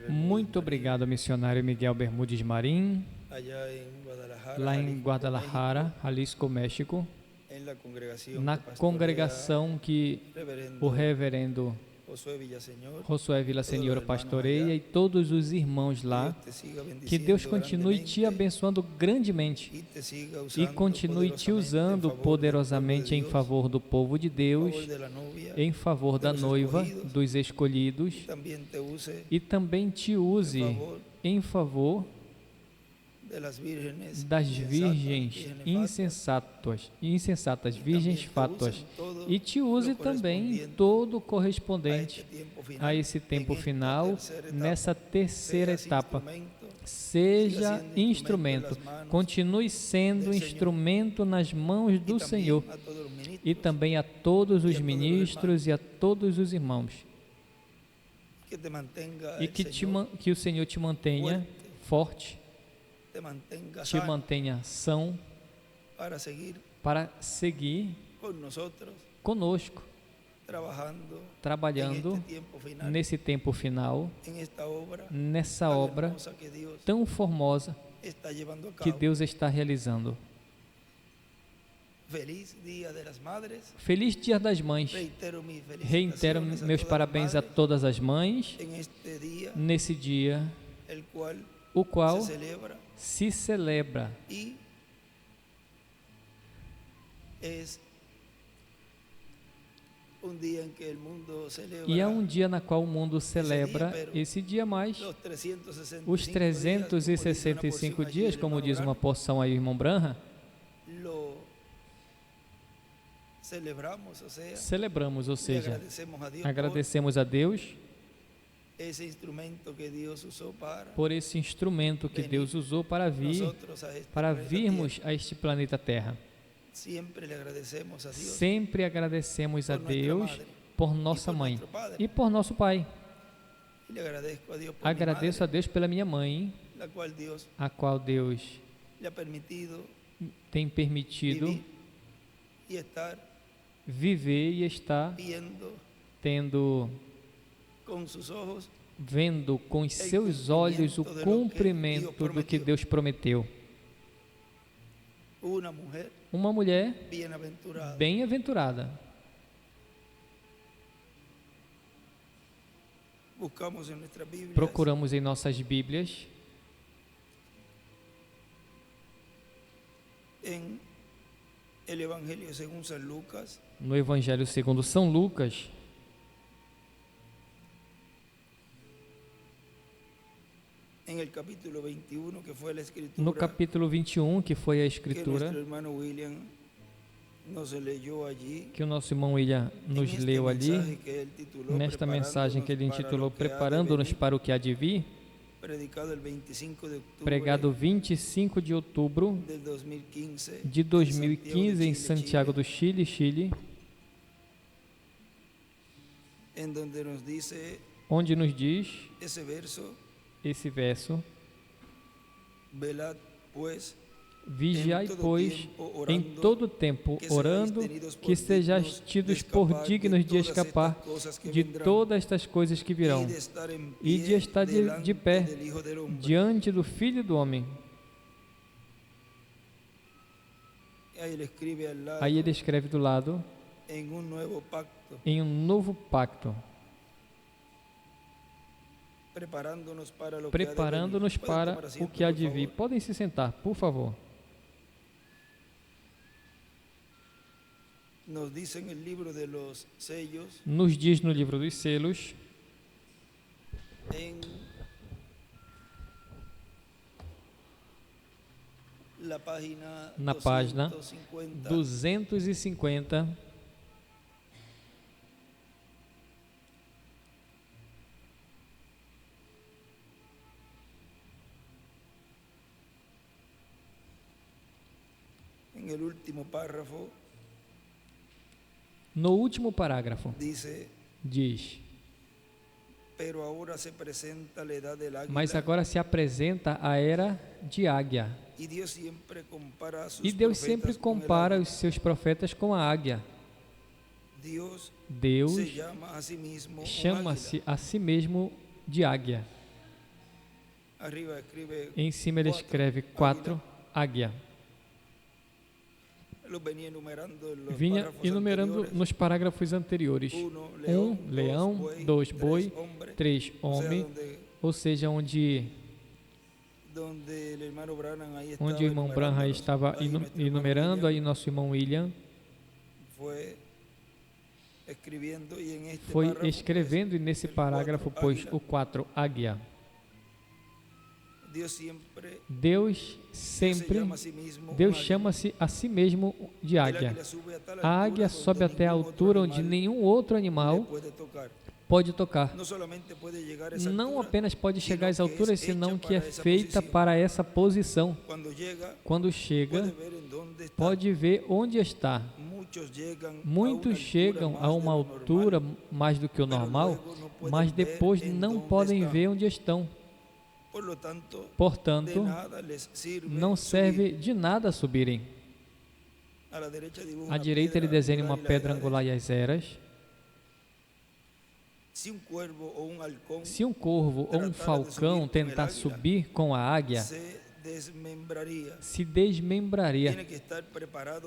Muito obrigado, missionário Miguel Bermúdez Marim, lá em Guadalajara, Jalisco, México, na congregação que o reverendo Josué Villaseñor pastoreia e todos os irmãos lá. Que Deus continue te abençoando grandemente e continue te usando poderosamente em favor do povo de Deus, em favor da noiva, dos escolhidos, e também te use em favor das virgens insensatas, virgens fátuas, e te use também todo correspondente a esse tempo final, nessa terceira etapa. Seja instrumento, continue sendo instrumento nas mãos do Senhor, e também a todos os ministros e a todos os irmãos, e que o Senhor te mantenha forte, te mantenha são, para seguir conosco, trabalhando nesse tempo final, nessa obra tão formosa que Deus está realizando. Feliz Dia das Mães. Reitero meus parabéns a todas as mães nesse dia, o qual se celebra. E é um dia na qual o mundo celebra esse dia mais os 365 dias, como diz uma porção aí, irmão Branham. Celebramos, ou seja, agradecemos a Deus por esse instrumento que Deus usou para virmos a este planeta Terra. Sempre agradecemos a Deus por nossa mãe e por nosso pai. Agradeço a Deus pela minha mãe, a qual Deus tem permitido viver e estar vendo com os seus olhos o cumprimento do que Deus prometeu. Uma mulher bem-aventurada. Procuramos em nossas Bíblias, no Evangelho segundo São Lucas, no capítulo 21, que foi a escritura que o nosso irmão William nos leu ali, nesta mensagem que ele intitulou Preparando-nos para o que há de vir, pregado 25 de outubro de 2015 em Santiago do Chile, onde nos diz esse verso: vigiai, pois, em todo o tempo, orando, que sejais tidos por dignos de escapar de todas estas coisas que virão, e de estar de pé diante do Filho do Homem. Aí ele escreve do lado, em um novo pacto, preparando-nos para o que há de vir. Podem se sentar, por favor. Nos diz no livro dos selos, na página 250, no último parágrafo, diz: mas agora se apresenta a era de águia. E Deus sempre compara os seus profetas com a águia. Deus chama-se a si mesmo de águia. Em cima ele escreve 4, águia. Vinha enumerando nos parágrafos anteriores. 1, leão. 2, boi. 3, homem. Ou seja, onde o irmão Branham estava enumerando, aí nosso irmão William foi escrevendo, e nesse parágrafo pôs o 4, águia. Deus chama-se a si mesmo de águia. A águia sobe até a altura onde nenhum outro animal pode tocar. Não apenas pode chegar às alturas, senão que é feita para essa posição. Quando chega, pode ver onde está. Muitos chegam a uma altura mais do que o normal, mas depois não podem ver onde estão. Portanto, não serve de nada subirem. À direita ele desenha uma pedra angular e as eras. Se um corvo ou um falcão tentar subir com a águia, se desmembraria.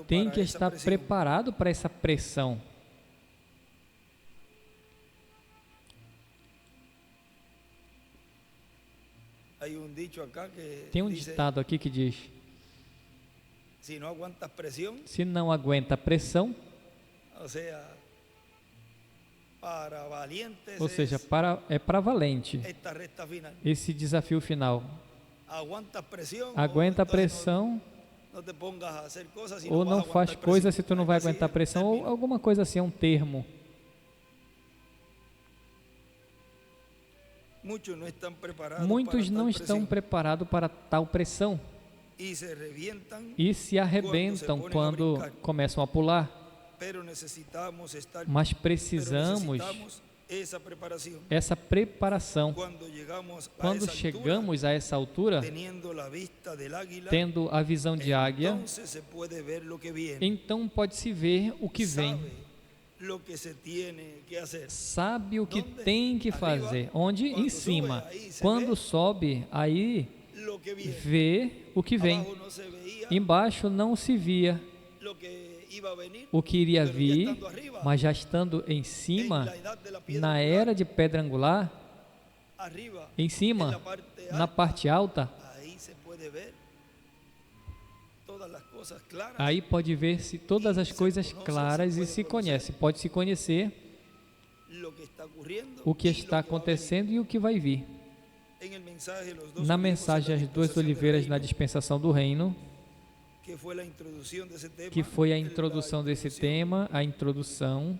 Tem que estar preparado para essa pressão. Tem um ditado aqui que diz: se não aguenta pressão, ou seja, é para valente esse desafio final. Aguenta a pressão, ou não faz coisa se tu não vai aguentar a pressão, ou alguma coisa assim, é um termo. Muitos não estão preparados para tal pressão e se arrebentam quando começam a pular. Mas precisamos essa preparação. Quando chegamos a essa altura, tendo a visão de águia, então pode-se ver o que vem. Sabe o que tem que fazer. Onde? Em cima. Quando sobe, aí vê o que vem. Embaixo não se via o que iria vir, mas já estando em cima, na era de pedra angular, em cima, na parte alta, aí pode ver-se todas as coisas claras e se conhece. Pode-se conhecer o que está acontecendo e o que vai vir. Na mensagem As Duas Oliveiras na Dispensação do Reino, que foi a introdução desse tema, a introdução,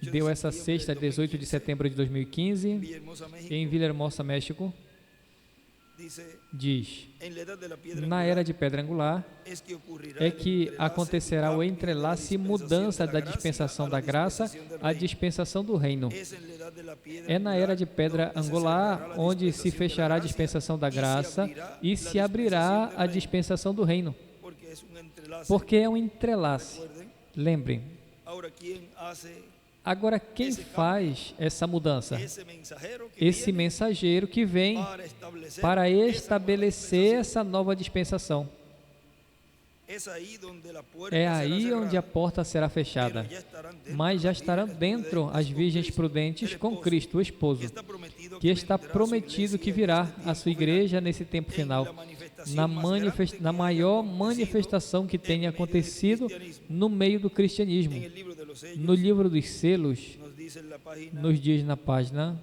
deu essa sexta, 18 de setembro de 2015, em Villahermosa, México. Diz: na era de pedra angular é que acontecerá o entrelace e mudança da dispensação da graça à dispensação do reino. É na era de pedra angular onde se fechará a dispensação da graça e se abrirá a dispensação do reino, porque é um entrelace. Lembrem. Agora, quem faz essa mudança? Esse mensageiro que vem para estabelecer essa nova dispensação. É aí onde a porta será fechada, mas já estarão dentro as virgens prudentes com Cristo, o esposo, que está prometido que virá à sua igreja nesse tempo final, na maior manifestação que tenha acontecido no meio do cristianismo. No livro dos selos, nos diz na página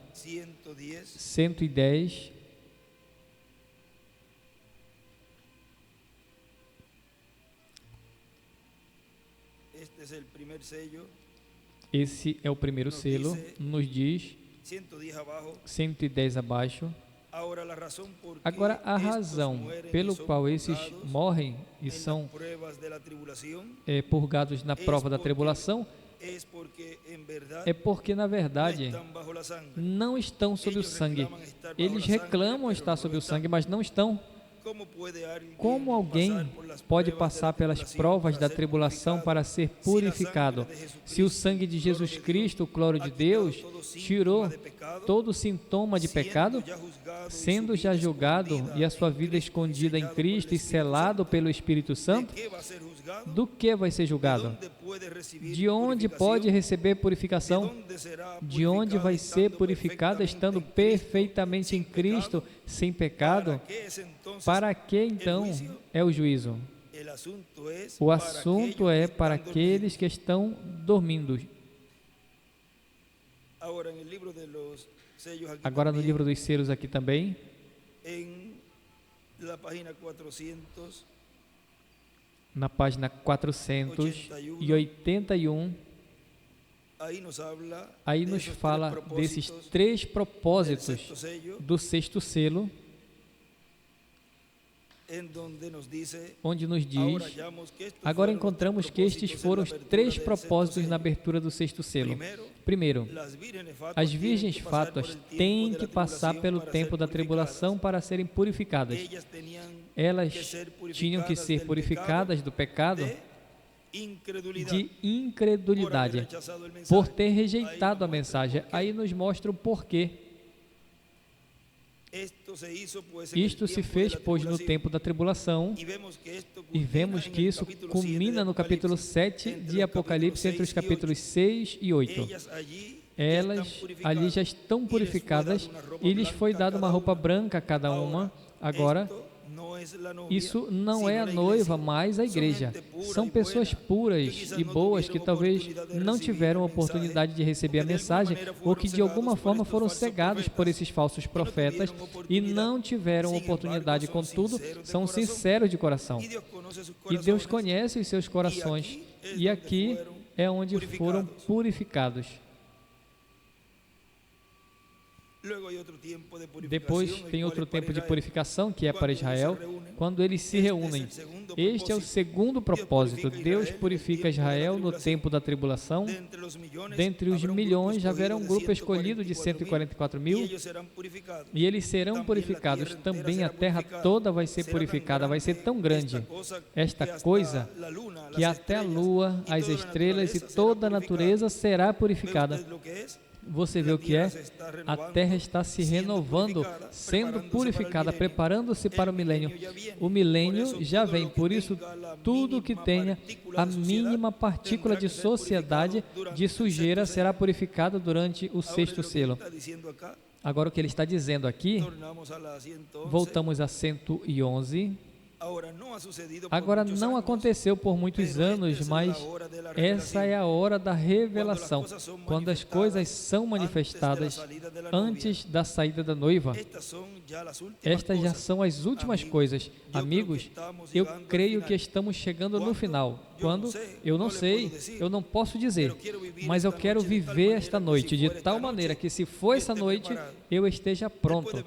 110, esse é o primeiro selo, nos diz 110 abaixo. Agora, a razão pelo qual esses morrem e são purgados na prova da tribulação é porque, na verdade, não estão sob o sangue. Eles reclamam estar sob o sangue, mas não estão. Como alguém pode passar pelas provas da tribulação para ser purificado? Se o sangue de Jesus Cristo, o cloro de Deus, tirou todo sintoma de pecado, sendo já julgado e a sua vida escondida em Cristo e selado pelo Espírito Santo, do que vai ser julgado? De onde pode receber purificação? De onde vai ser purificado estando perfeitamente em Cristo, sem pecado? Para que então é o juízo? O assunto é para aqueles que estão dormindo. Agora no livro dos selos aqui também, na página 481, aí nos fala desses 3 propósitos do 6º selo, onde nos diz, agora encontramos que estes foram os 3 propósitos na abertura do 6º selo. Primeiro, as virgens fátuas têm que passar pelo tempo da tribulação para serem purificadas. Elas tinham que ser purificadas do pecado de incredulidade, por ter rejeitado a mensagem. Aí nos mostra o porquê. Isto se fez, pois, no tempo da tribulação, e vemos que isso culmina no capítulo 7 de Apocalipse, entre os capítulos 6 e 8. Elas ali já estão purificadas e lhes foi dada uma roupa branca a cada uma. Agora, isso não é a noiva, mas a igreja. São pessoas puras e boas que talvez não tiveram a oportunidade de receber a mensagem ou que de alguma forma foram cegados por esses falsos profetas e não tiveram oportunidade, contudo, são sinceros de coração. E Deus conhece os seus corações e aqui é onde foram purificados. Depois tem outro tempo de purificação, que é para Israel, quando eles se reúnem. Este é o segundo propósito. Deus purifica Israel no tempo da tribulação. Dentre os milhões, haverá um grupo escolhido de 144 mil, e eles serão purificados. Também a terra toda vai ser purificada, vai ser tão grande esta coisa, que até a lua, as estrelas e toda a natureza será purificada. Você vê o que é? A terra está se renovando, sendo purificada, preparando-se para o milênio. O milênio já vem, por isso tudo que tenha a mínima partícula de sociedade, de sujeira, será purificado durante o 6º selo. Agora o que ele está dizendo aqui, voltamos a 111. Agora não aconteceu por muitos anos, mas essa é a hora da revelação, quando as coisas são manifestadas antes da saída da noiva. Estas já são as últimas coisas. Amigos, eu creio que estamos chegando no final. Quando? Eu não sei, eu não posso dizer, mas eu quero viver esta noite de tal maneira que, se for essa noite, eu esteja pronto.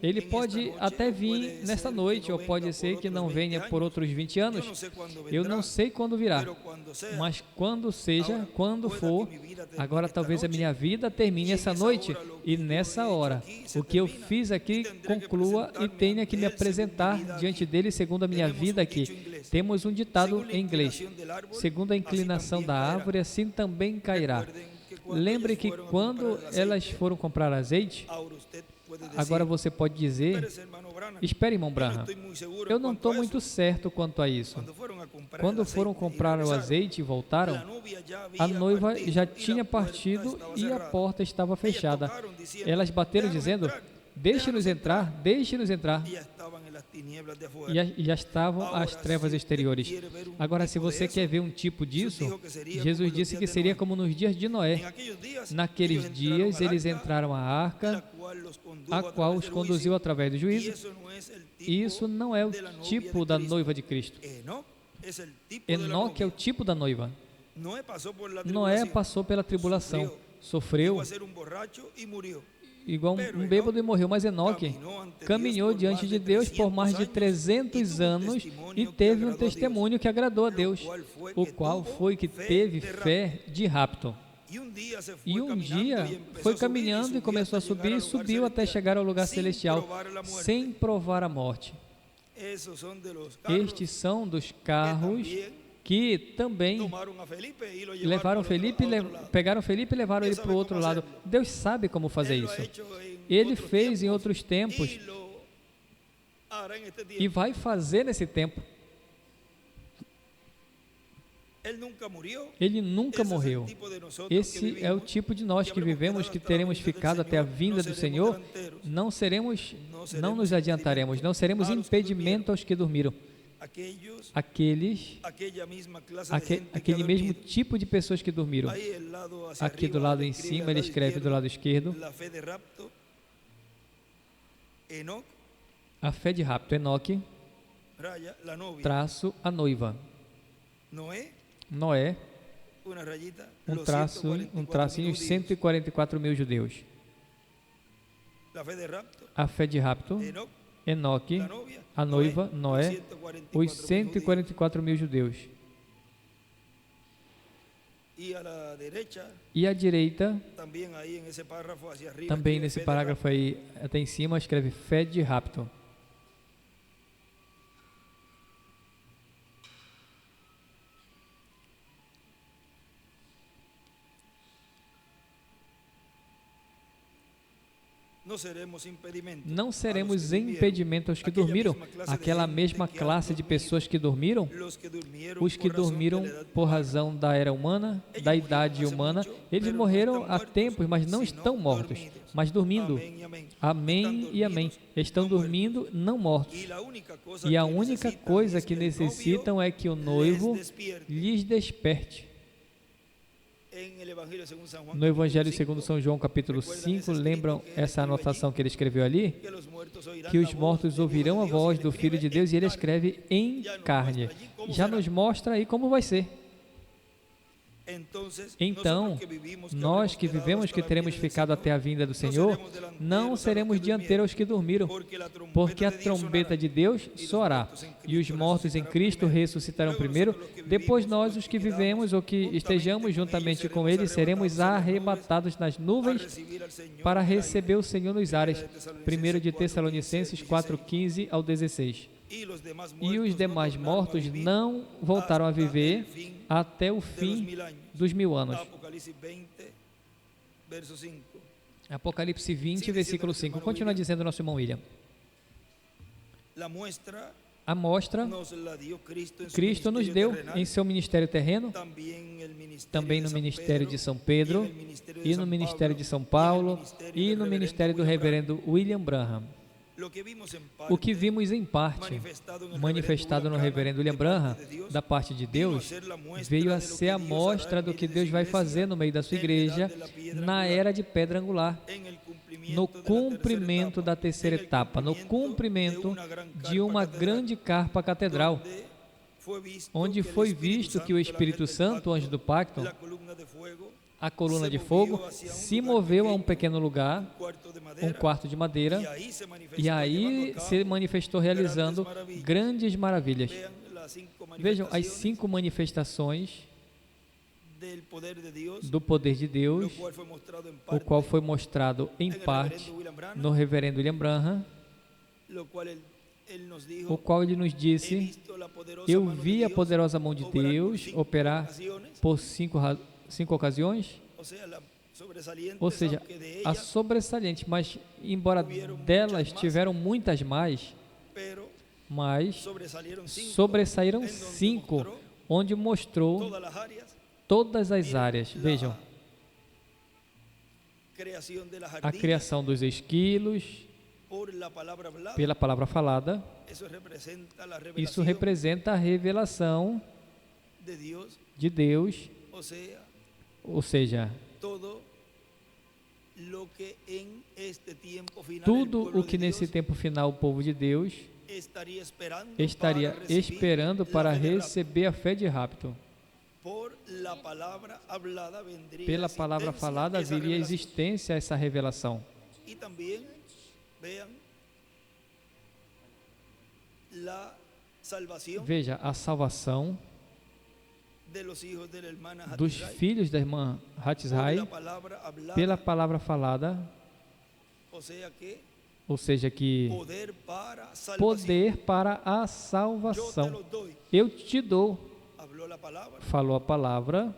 Ele pode até vir nessa noite, ou pode ser que não venha por outros 20 anos. Eu não sei quando virá, mas quando seja, quando for, agora talvez a minha vida termine essa noite, e nessa hora, o que eu fiz aqui conclua e tenha que me apresentar diante dele segundo a minha vida aqui. Temos um ditado em inglês: segundo a inclinação da árvore, assim também cairá. Lembre que quando elas foram comprar azeite, agora você pode dizer, espere, irmão Branham, eu não estou muito certo quanto a isso. Quando foram comprar o azeite e voltaram, a noiva já tinha partido e a porta estava fechada. Elas bateram dizendo, deixe-nos entrar, deixe-nos entrar. E já estavam as trevas exteriores. Agora, se você quer ver um tipo disso, Jesus disse que seria como nos dias de Noé. Naqueles dias, eles entraram à arca, a qual os conduziu através do juízo. E isso não é o tipo da noiva de Cristo. Enoque é o tipo da noiva. Noé passou pela tribulação, sofreu, igual um bêbado, e morreu, mas Enoque caminhou diante de Deus por mais de 300 anos e teve um testemunho que agradou a Deus, o qual foi que teve fé de rapto. E um dia foi caminhando e começou a subir, e subiu até chegar ao lugar celestial, sem provar a morte. Estes são dos carros que também levaram Felipe, pegaram Felipe e levaram ele para o outro lado. Deus sabe como fazer isso. Ele fez em outros tempos e vai fazer nesse tempo. Ele nunca morreu. Esse é o tipo de nós que vivemos, que teremos ficado até a vinda do Senhor. Não nos adiantaremos, não seremos impedimento aos que dormiram. Aquele mesmo tipo de pessoas que dormiram. Aqui do lado em cima, ele escreve do lado esquerdo: a fé de rapto, Enoque, traço, a noiva. Noé, um tracinho, os 144 mil judeus. A fé de rapto, Enoque, a noiva, Noé, os 144 mil judeus. E à direita, também nesse parágrafo aí, até em cima, escreve fé de rapto. Não seremos impedimento aos que dormiram. Aquela mesma classe de pessoas que dormiram, os que dormiram por razão da era humana, da idade humana, eles morreram há tempos, mas não estão mortos, mas dormindo. Amém e amém. Estão dormindo, não mortos. E a única coisa que necessitam é que o noivo lhes desperte. No Evangelho segundo São João, capítulo 5, lembram essa anotação que ele escreveu ali? Que os mortos ouvirão a voz do Filho de Deus, e ele escreve em carne. Já nos mostra aí como vai ser. Então, nós que vivemos, que teremos ficado até a vinda do Senhor, não seremos dianteiros aos que dormiram, porque a trombeta de Deus soará, e os mortos em Cristo ressuscitarão primeiro, depois nós, os que vivemos ou que estejamos juntamente com Ele, seremos arrebatados nas nuvens para receber o Senhor nos ares. 1 de Tessalonicenses 4:15 ao 16. E os demais mortos não voltaram a viver até o fim dos 1000 anos. Apocalipse 20, versículo 5. Continua dizendo nosso irmão William. A mostra Cristo nos deu em seu ministério terreno, também no ministério de São Pedro, e no ministério de São Paulo, e no ministério do reverendo William Branham. O que vimos em parte, manifestado no reverendo William Branham, da parte de Deus, veio a ser a mostra do que Deus vai fazer no meio da sua igreja na era de pedra angular, no cumprimento da terceira etapa, no cumprimento de uma grande carpa catedral, onde foi visto que o Espírito Santo, o anjo do pacto, a coluna de fogo, se moveu a um pequeno lugar, um quarto de madeira, e aí se manifestou realizando grandes maravilhas. Vejam as 5 manifestações do poder de Deus, o qual foi mostrado em parte no reverendo William Branham, o qual ele nos disse: eu vi a poderosa mão de Deus operar por 5 ocasiões, ou seja, a sobressalente, mas embora delas tiveram muitas mais, mas sobressaíram 5, onde mostrou todas as áreas. Vejam, a criação dos esquilos, pela palavra falada, isso representa a revelação de Deus, ou seja, tudo o que nesse tempo final o povo de Deus estaria esperando para receber a fé de rapto. Pela palavra falada viria a existência essa revelação. Veja, a salvação dos filhos da irmã Hatshai, pela palavra falada, Ou seja, que poder para a salvação. Eu te dou. Falou a palavra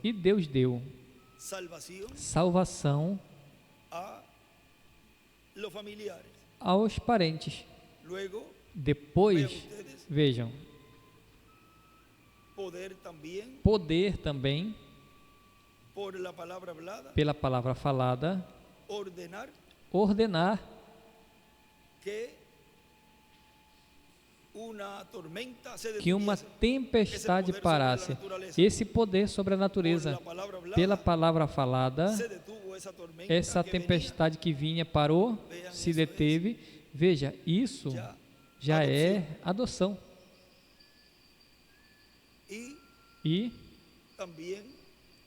e Deus deu. Salvação aos parentes. Depois, vejam, poder também, pela palavra falada, ordenar que uma tempestade parasse. Esse poder sobre a natureza, pela palavra falada, essa tempestade que vinha parou, se deteve. Veja, isso já é adoção. E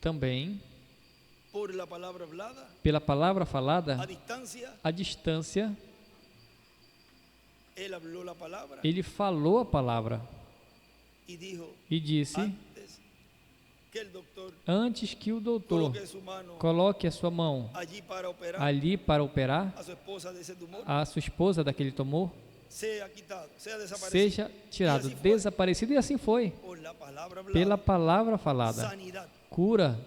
também, pela palavra falada, a distância, ele falou a palavra e disse, antes que o doutor coloque a sua mão ali para operar a sua esposa daquele tumor, seja tirado, desaparecido, e assim foi, pela palavra falada, cura,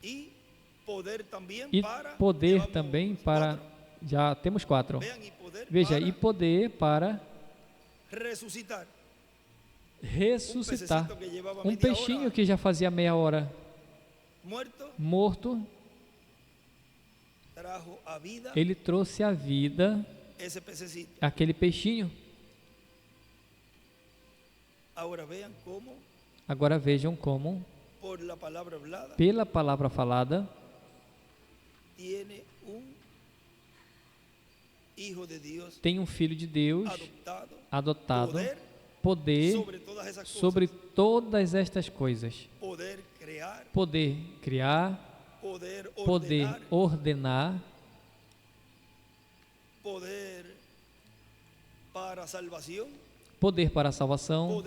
e poder também para, já temos 4, veja, e poder para ressuscitar, um peixinho que já fazia meia hora morto, ele trouxe a vida, aquele peixinho. Agora vejam como, pela palavra falada, tem um filho de Deus adotado, poder sobre todas estas coisas, poder criar, poder ordenar, poder para a salvação,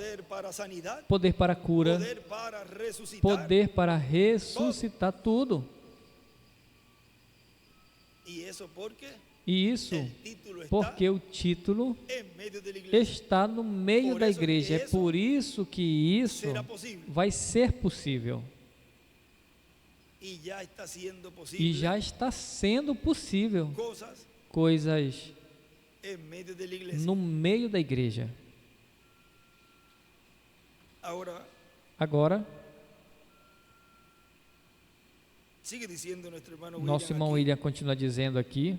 poder para a cura, poder para ressuscitar tudo. E isso porque o título está no meio da igreja. É por isso que isso vai ser possível. E já está sendo possível coisas no meio da igreja. Agora, nosso irmão William continua dizendo aqui,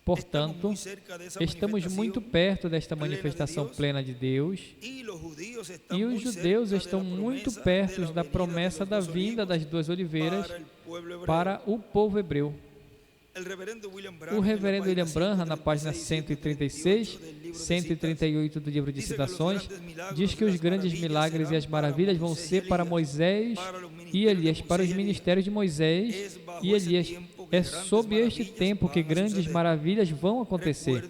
portanto, estamos muito perto desta manifestação plena de Deus, e os judeus estão muito perto da promessa da vinda das duas oliveiras para o povo hebreu. O reverendo William Branham, na página 136, 138 do livro de Citações, diz que os grandes milagres e as maravilhas vão ser para Moisés e Elias, para os ministérios de Moisés e Elias. É sob este tempo que grandes maravilhas vão acontecer.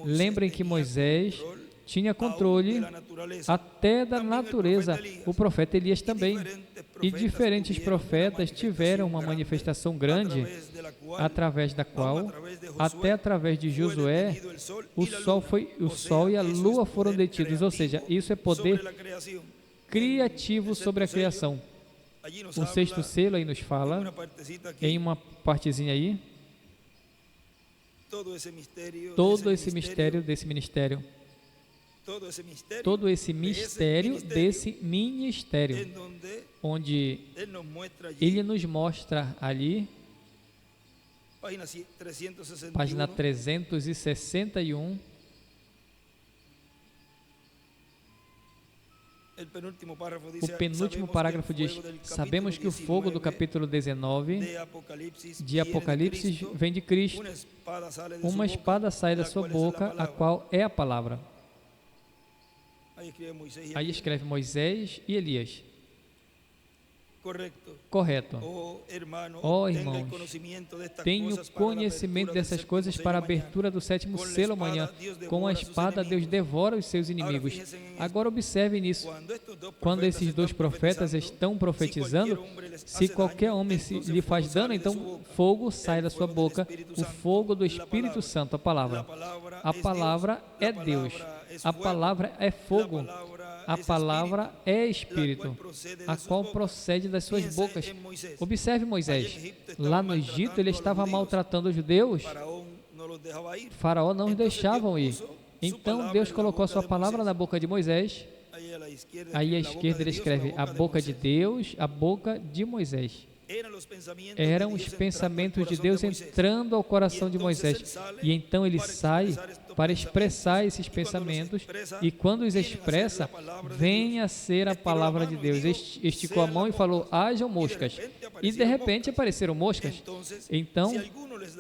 Lembrem que Moisés tinha controle até da natureza, o profeta Elias também, e diferentes profetas tiveram uma manifestação grande, através da qual, até através de Josué, o sol e a lua foram detidos, ou seja, isso é poder criativo sobre a criação. O sexto selo aí nos fala, em uma partezinha aí, todo esse mistério desse ministério, todo esse mistério desse ministério, onde ele nos mostra ali, página 361, o penúltimo parágrafo diz: sabemos que o fogo do capítulo 19 de Apocalipse vem de Cristo, uma espada sai da sua boca, a qual é a palavra. Aí escreve Moisés e Elias, correto. Ó irmãos, tenho conhecimento dessas coisas para a abertura do sétimo selo amanhã. Com a espada Deus devora os seus inimigos. Agora observe nisso. Quando esses dois profetas estão profetizando, se qualquer homem lhe faz dano, então fogo sai da sua boca, o fogo do Espírito Santo, a palavra. A palavra é Deus, a palavra é fogo, a palavra é Espírito, a qual procede das suas bocas. Observe Moisés, lá no Egito ele estava maltratando os judeus, Faraó não os deixava ir. Então Deus colocou a sua palavra na boca de Moisés. Aí à esquerda ele escreve a boca de Deus, a boca de Moisés. Eram os pensamentos de Deus entrando ao coração de Moisés. E então ele sai para expressar esses pensamentos. E quando os expressa, vem a ser a palavra de Deus. Esticou a mão e falou, hajam moscas. E de repente apareceram moscas. Então,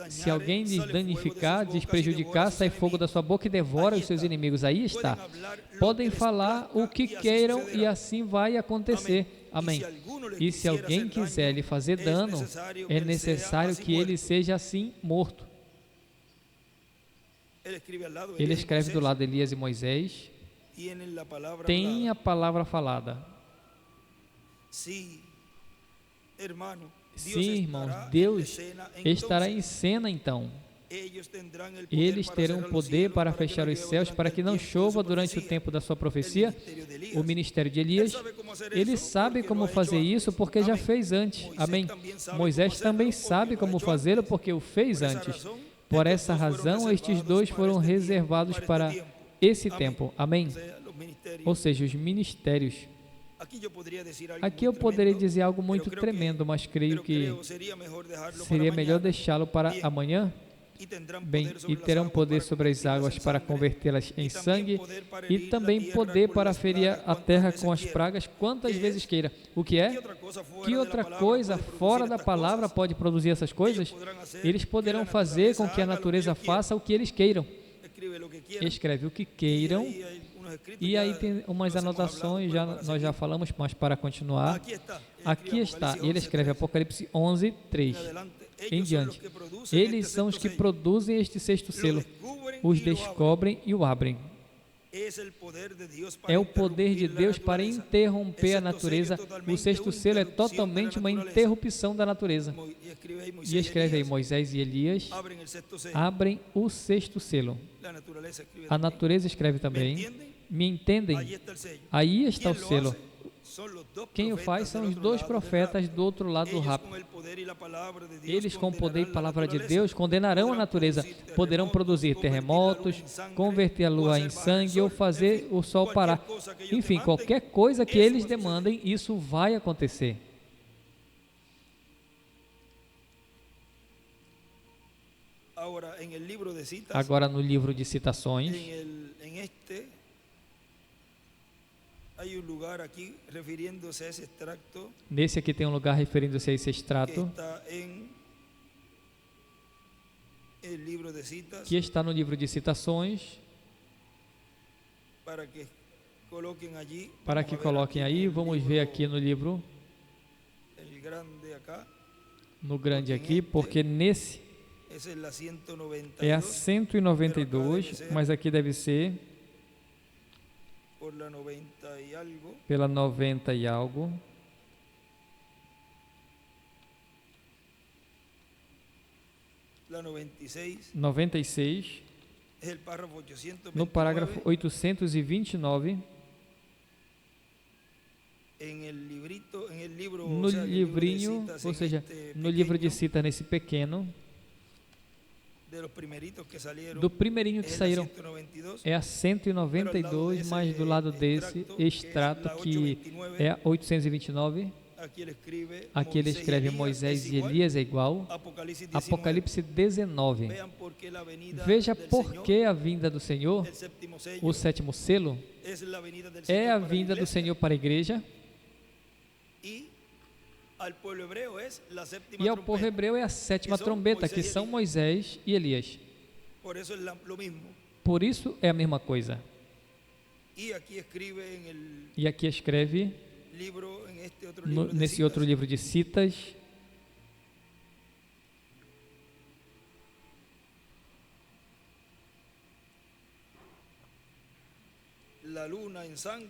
se alguém lhes danificar, lhes prejudicar, sai fogo da sua boca e devora os seus inimigos. Aí está. Podem falar o que queiram e assim vai acontecer. Amém. E se alguém quiser lhe fazer dano, é necessário que ele seja assim morto. Ele escreve do lado de Elias e Moisés, tem a palavra falada. Sim, irmãos, Deus estará em cena então. Eles terão poder para fechar os céus para que não chova durante o tempo da sua profecia, o ministério de Elias. Ele sabe como fazer isso porque já fez antes. Amém. Moisés também sabe como fazê-lo porque o fez antes. Por essa razão, estes dois foram reservados para esse tempo. Amém. Ou seja, os ministérios. Aqui eu poderia dizer algo muito tremendo, mas creio que seria melhor deixá-lo para amanhã. Bem, e terão poder sobre as águas para convertê-las em sangue e também poder para ferir a terra com as pragas quantas vezes queira. O que é? Que outra coisa fora da palavra pode produzir essas coisas? Eles poderão fazer com que a natureza faça o que eles queiram. Escreve o que queiram. E aí tem umas anotações, nós já falamos, mas para continuar. Aqui está, ele escreve Apocalipse 11, 3. Em diante. Eles são os que produzem este sexto selo, os descobrem e o abrem. É o poder de Deus para interromper a natureza. O sexto selo é totalmente uma interrupção da natureza. E escreve aí, Moisés e Elias abrem o sexto selo. A natureza escreve também. Me entendem? Aí está o selo. Quem o faz são os dois profetas do outro lado do rápido. Eles, com o poder e palavra de Deus, condenarão a natureza. Poderão produzir terremotos, converter a lua em sangue ou fazer o sol parar. Enfim, qualquer coisa que eles demandem, isso vai acontecer. Agora, no livro de citações, nesse aqui tem um lugar referindo-se a esse extrato que está no livro de citações, para que coloquem aí. Vamos ver aqui no livro, no grande aqui, porque nesse é a 192, mas aqui deve ser pela 90 e algo. La 96, no parágrafo 829, no livrinho, ou seja, no livro de citas nesse pequeno, do primeirinho que saíram, é a 192, mas do lado desse extrato que é a 829, aqui ele escreve Moisés e Elias é igual, Apocalipse 19. Veja por que a vinda do Senhor, o sétimo selo, é a vinda do Senhor para a igreja, e ao povo hebreu é a sétima trombeta, que são Moisés e Elias. Por isso é a mesma coisa. E aqui escreve nesse outro livro de citas,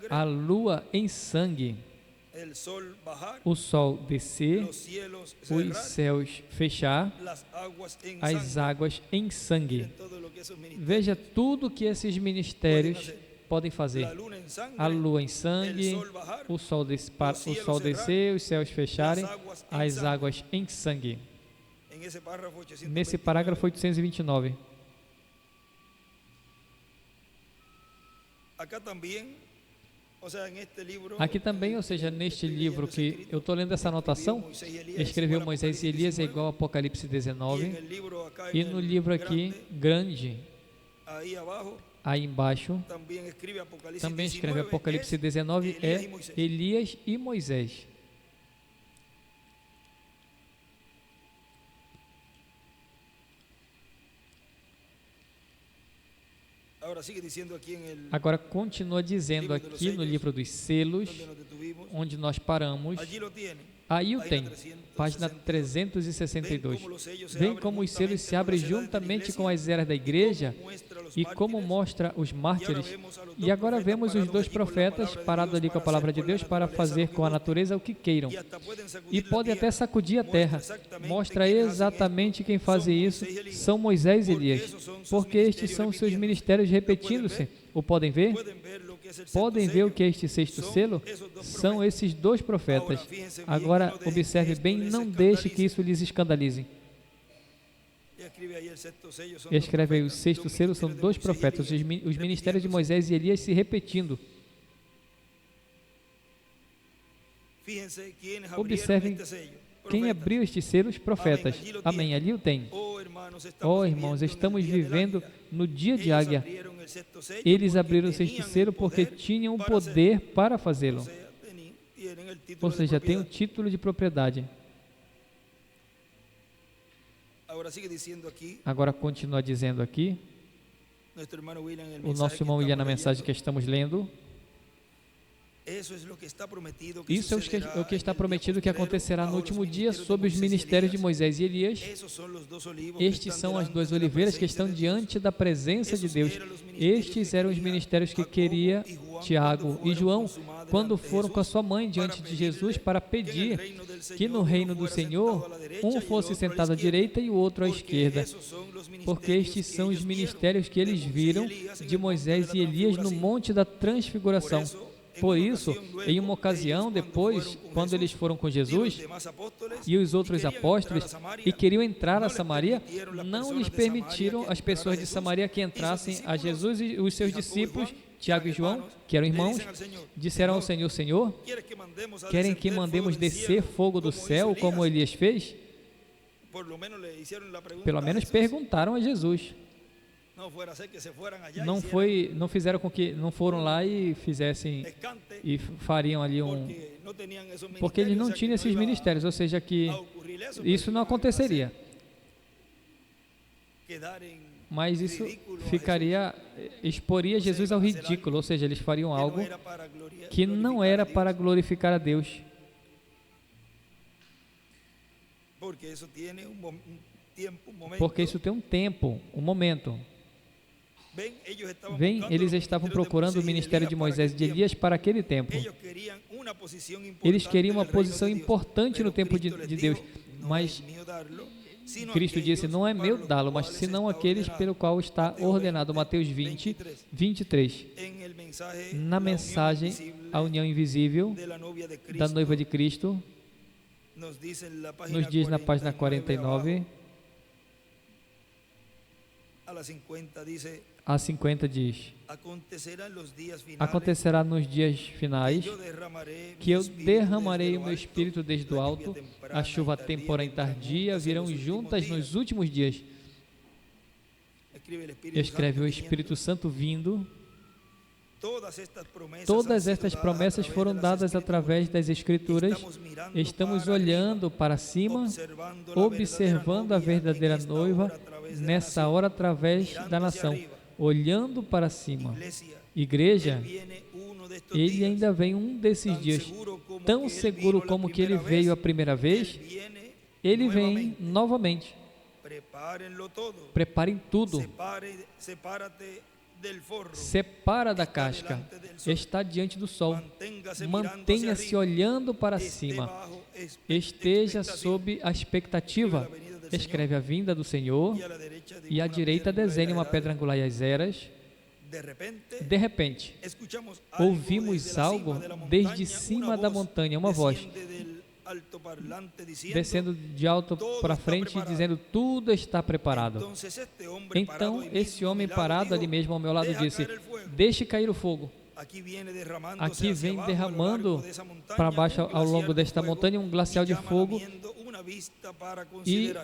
a lua em sangue, o sol descer, os céus fechar, as águas em sangue. Veja tudo que esses ministérios podem fazer. A lua em sangue, o sol descer, os céus fecharem, as águas em sangue. Nesse parágrafo 829. Aqui também, ou seja, neste livro que eu estou lendo essa anotação, escreveu Moisés e Elias é igual a Apocalipse 19, e no livro aqui, grande, aí embaixo, também escreve Apocalipse 19, é Elias e Moisés. Agora continua dizendo aqui no livro dos selos, onde nós paramos. Aí o tem, página 362. Vem como os selos se abrem juntamente com as eras da igreja e como mostra os mártires. E agora vemos os dois profetas parados ali com a palavra de Deus para fazer com a natureza o que queiram. E podem até sacudir a terra. Mostra exatamente quem faz isso. São Moisés e Elias. Porque estes são seus ministérios repetindo-se. O podem ver? Podem ver o que é este sexto selo? São esses dois profetas. Agora, observe bem, não deixe que isso lhes escandalize. Escreve aí, o sexto selo são dois profetas, os ministérios de Moisés e Elias se repetindo. Observem quem abriu estes selos, profetas. Amém, ali o tem. Oh, irmãos, estamos vivendo no dia de Águia. Eles abriram o sexto selo porque tinham o poder para fazê-lo. Ou seja, tem o título de propriedade. Agora continua dizendo aqui, o nosso irmão William, na mensagem que estamos lendo, isso é o que está prometido que acontecerá no último dia sobre os ministérios de Moisés e Elias. Estes são as duas oliveiras que estão diante da presença de Deus. Estes eram os ministérios que queria Tiago e João quando foram com a sua mãe diante de Jesus para pedir que no reino do Senhor um fosse sentado à direita e o outro à esquerda. Porque estes são os ministérios que eles viram de Moisés e Elias no Monte da Transfiguração. Por isso, em uma ocasião depois, quando eles foram com Jesus e os outros apóstolos e queriam entrar a Samaria, não lhes permitiram as pessoas de Samaria que entrassem a Jesus e os seus discípulos, Tiago e João, que eram irmãos, disseram ao Senhor, Senhor, querem que mandemos descer fogo do céu, como Elias fez? Pelo menos perguntaram a Jesus. Não fizeram com que não foram lá e fizessem e fariam ali porque eles não tinham esses ministérios, ou seja, que isso não aconteceria. Mas isso exporia Jesus ao ridículo, ou seja, eles fariam algo que não era para glorificar a Deus. Porque isso tem um tempo, um momento. Bem, eles estavam procurando o ministério de Moisés e de Elias para aquele tempo. Eles queriam uma posição importante no tempo de Deus, mas Cristo disse, não é meu dá-lo, mas senão aqueles pelo qual está ordenado. Mateus 20, 23. Na mensagem A União Invisível da Noiva de Cristo, nos diz na página 49, a 50 diz, acontecerá nos dias finais que eu derramarei o meu Espírito desde o alto, a chuva temporã e tardia virão juntas nos últimos dias. Escreve o Espírito Santo vindo. Todas estas promessas foram dadas através das Escrituras. Estamos olhando para cima, observando a verdadeira noiva nessa hora através da nação. Olhando para cima. Igreja, ele ainda vem um desses dias. tão seguro como que ele veio a primeira vez, ele vem novamente. Preparem tudo. Separa da casca. Está diante do sol. Mantenha-se olhando para cima. Esteja sob a expectativa. Escreve a vinda do Senhor e à direita desenhe uma pedra angular e as eras. De repente, ouvimos algo desde cima da montanha, uma voz descendo de alto para frente e dizendo: tudo está preparado. Então esse homem parado ali mesmo ao meu lado disse: deixe cair o fogo. Aqui vem derramando para baixo ao longo desta montanha um glacial de fogo e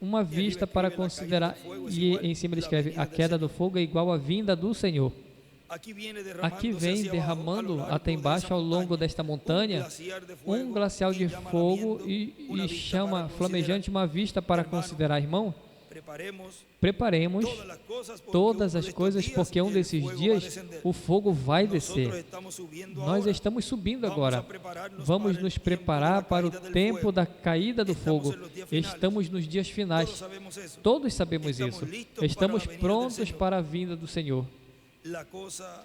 uma vista para considerar. E em cima ele escreve: a queda do fogo é igual à vinda do Senhor. Aqui vem derramando até embaixo ao longo desta montanha um glacial de fogo e chama flamejante, uma vista para considerar, irmão. Preparemos todas as coisas, porque um desses dias o fogo vai descer. Nós estamos subindo agora. Vamos nos preparar para o tempo da caída do fogo. Estamos nos dias finais. Todos sabemos isso. Estamos prontos para a vinda do Senhor.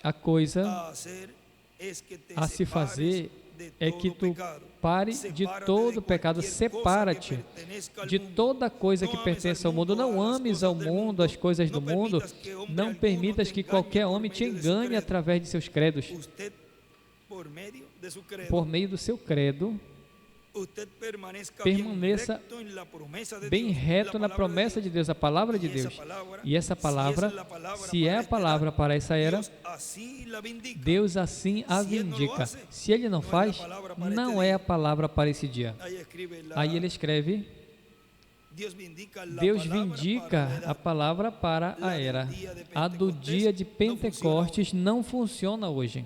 A coisa a se fazer é que tu pare de todo o pecado, separa-te de toda coisa que pertence ao mundo. Não ames ao mundo, as coisas do mundo. Não permitas que qualquer homem te engane através de seus credos. Por meio do seu credo, permaneça bem reto na promessa de Deus, a palavra de Deus. E essa palavra, se é a palavra para essa era, Deus assim a vindica. Se Ele não faz, não é a palavra para esse dia. Aí ele escreve: Deus vindica a palavra para a era. A do dia de Pentecostes não funciona hoje.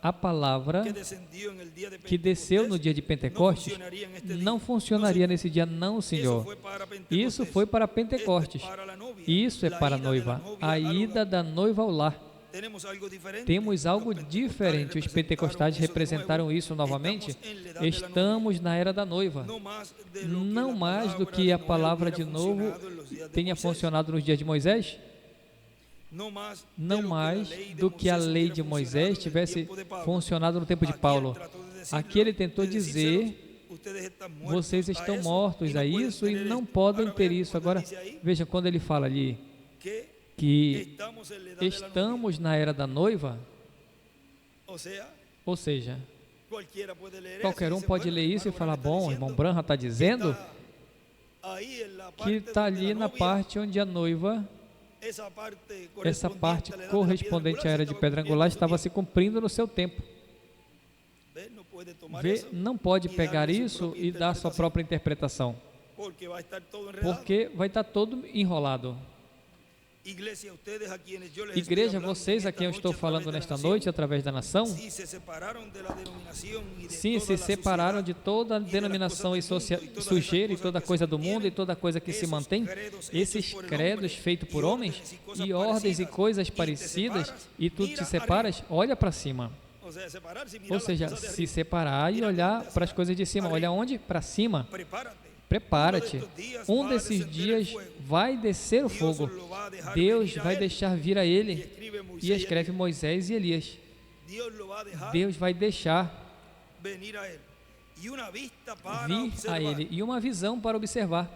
A palavra que desceu no dia de Pentecostes não funcionaria nesse dia, não, Senhor. Isso foi para Pentecostes. Isso é para a noiva, a ida da noiva ao lar. Temos algo diferente. Os pentecostais representaram isso novamente. Estamos na era da noiva. Não mais do que a palavra de novo tenha funcionado nos dias de Moisés. Não mais do que a lei de Moisés tivesse funcionado no tempo de Paulo. Aqui ele tentou dizer: vocês estão mortos a isso e não podem ter isso. Agora, veja, quando ele fala ali que estamos na era da noiva, ou seja, qualquer um pode ler isso e falar: bom, irmão Branham está dizendo que está ali na parte onde a noiva, essa parte correspondente à era de pedra angular, estava se cumprindo no seu tempo. Não pode pegar isso e dar sua própria interpretação, porque vai estar todo enrolado. Igreja, vocês a quem eu estou falando nesta noite através da nação, sim, se separaram de toda a denominação e sujeira e toda coisa do mundo e toda coisa que se mantém, esses credos feitos por homens e ordens e coisas parecidas, e tu te separas, olha para cima. Ou seja, se separar e olhar para as coisas de cima. Olha onde? Para cima. Prepara-te. Um desses dias vai descer o fogo. Deus vai deixar vir a ele. E escreve Moisés e Elias. Deus vai deixar vir a ele. E uma visão para observar.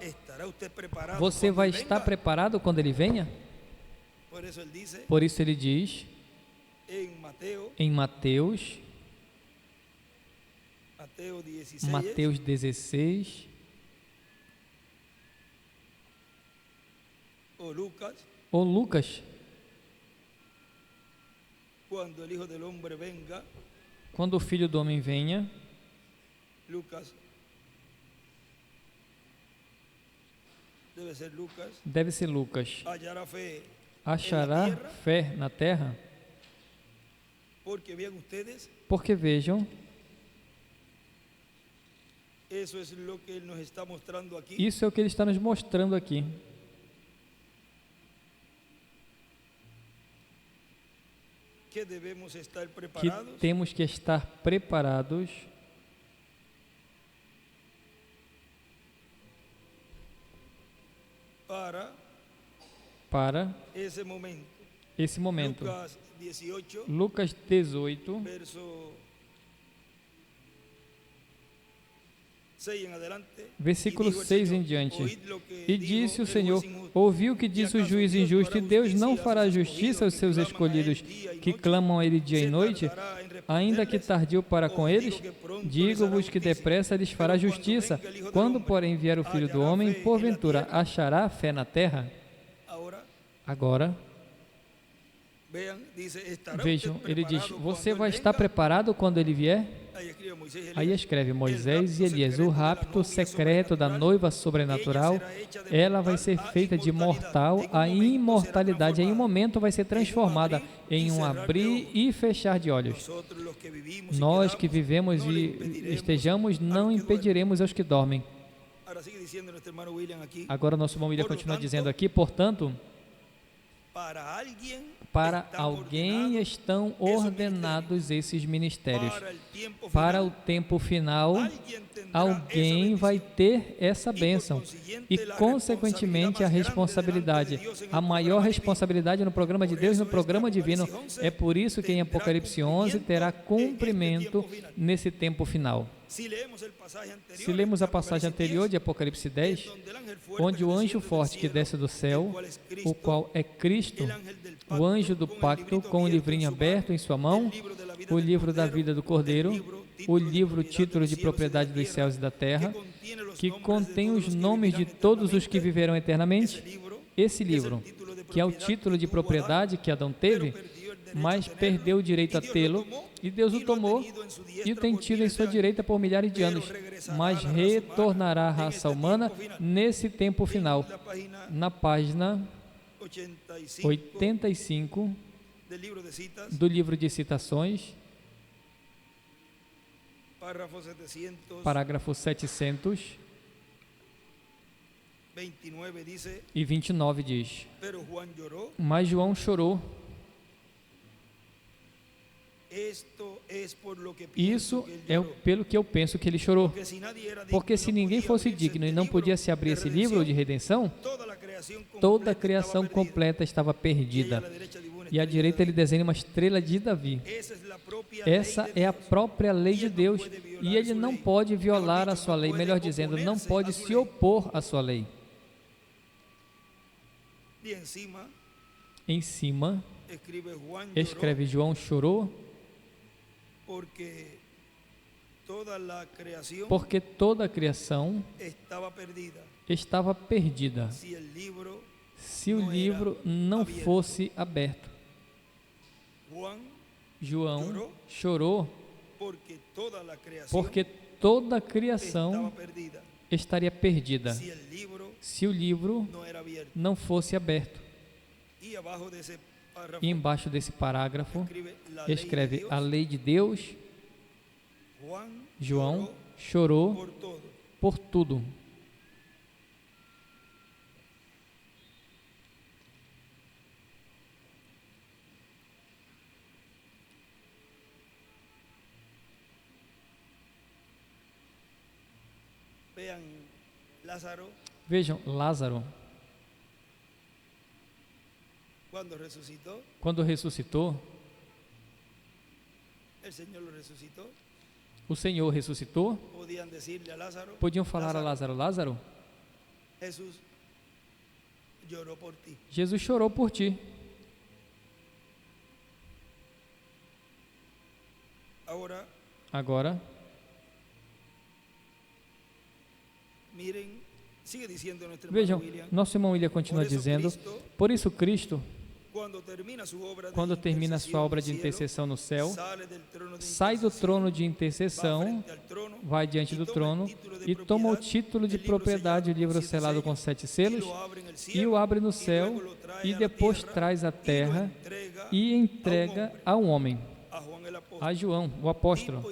Você vai estar preparado quando ele venha? Por isso ele diz em Mateus 16, ou Lucas, quando o Filho do Homem venha, deve ser Lucas, achará fé na terra? Porque vejam, isso é o que ele está nos mostrando aqui. que temos que estar preparados para esse momento. Lucas 18, versículo 6 em diante. E disse o Senhor: ouvi o que disse o juiz injusto, e Deus não fará justiça aos seus escolhidos, que clamam a Ele dia e noite, ainda que tardio para com eles? Digo-vos que depressa lhes fará justiça. Quando, porém, vier o Filho do Homem, porventura achará fé na terra? Agora, vejam, ele diz: você vai estar preparado quando ele vier? Aí escreve: Moisés e Elias, o rapto secreto da noiva sobrenatural, ela vai ser feita de mortal a imortalidade, em um momento vai ser transformada em um abrir e fechar de olhos. Nós que vivemos e estejamos, não impediremos aos que dormem. Agora nosso irmão William continua dizendo aqui: portanto, para alguém estão ordenados esses ministérios. Para o tempo final, alguém vai ter essa bênção e, consequentemente, a responsabilidade. A maior responsabilidade no programa de Deus, no programa divino. É por isso que em Apocalipse 11 terá cumprimento nesse tempo final. Se lemos a passagem anterior de Apocalipse 10, onde o anjo forte que desce do céu, o qual é Cristo, o anjo do pacto com o livrinho aberto em sua mão, o livro da vida do Cordeiro, o livro título de propriedade dos céus e da terra, que contém os nomes de todos os que viverão eternamente. Esse livro, que é o título de propriedade que Adão teve, mas perdeu o direito a tê-lo, e Deus o tomou e o tem tido em sua direita por milhares de anos, mas retornará à raça humana nesse tempo final. Na página 85 do livro de citações, parágrafo 700 e 29 diz: mas João chorou. Isso é pelo que eu penso que ele chorou, porque se ninguém fosse digno e não podia se abrir esse livro de redenção, toda a criação completa estava perdida. E à direita ele desenha uma estrela de Davi. Essa é a própria lei de Deus, e ele não pode violar a sua lei, melhor dizendo, não pode se opor à sua lei. Em cima, escreve: João chorou, porque toda a criação estava perdida se o livro não fosse aberto. João chorou porque toda a criação estaria perdida se o livro não fosse aberto. E embaixo desse parágrafo escreve: a lei de Deus. João chorou por tudo. Vejam, Lázaro, quando ressuscitou, o Senhor ressuscitou. Podiam falar a Lázaro: Lázaro, Jesus chorou por ti. Agora, vejam, nosso irmão William continua dizendo: por isso Cristo, quando termina sua obra de intercessão no céu, sai do trono de intercessão, vai diante do trono e toma o título de propriedade, o livro selado com 7 selos, e o abre no céu, e depois traz à terra e entrega a um homem, a João, o apóstolo,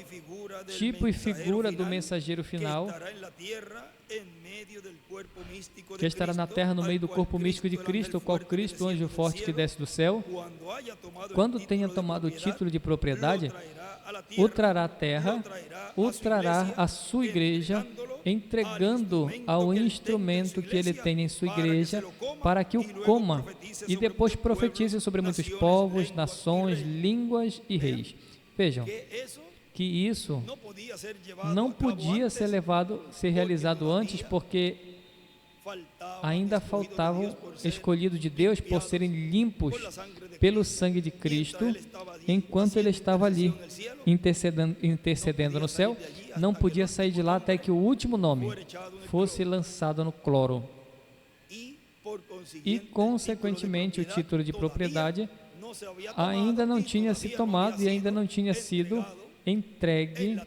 tipo e figura do mensageiro final, que estará na terra no meio do corpo místico de Cristo, o qual Cristo, o anjo forte que desce do céu, quando tenha tomado o título de propriedade, o trará à terra, o trará à sua igreja, entregando ao instrumento que ele tem em sua igreja, para que o coma, e depois profetize sobre muitos povos, nações, línguas e reis. Vejam que isso não podia ser realizado antes, porque ainda faltavam escolhidos de Deus por serem limpos pelo sangue de Cristo, enquanto ele estava ali intercedendo no céu. Não podia sair de lá até que o último nome fosse lançado no cloro. E, consequentemente, o título de propriedade ainda não tinha se tomado e ainda não tinha sido entregue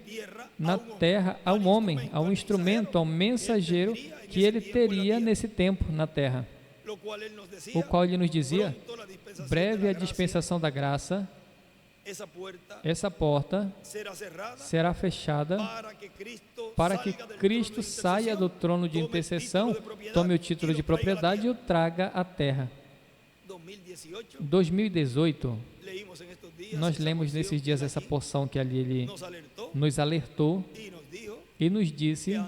na terra ao homem, ao instrumento, ao mensageiro que ele teria nesse tempo na terra, o qual ele nos dizia: breve a dispensação da graça, essa porta será fechada para que Cristo saia do trono de intercessão, tome o título de propriedade e o traga à terra. 2018, nós lemos nesses dias essa porção que ali ele nos alertou e nos disse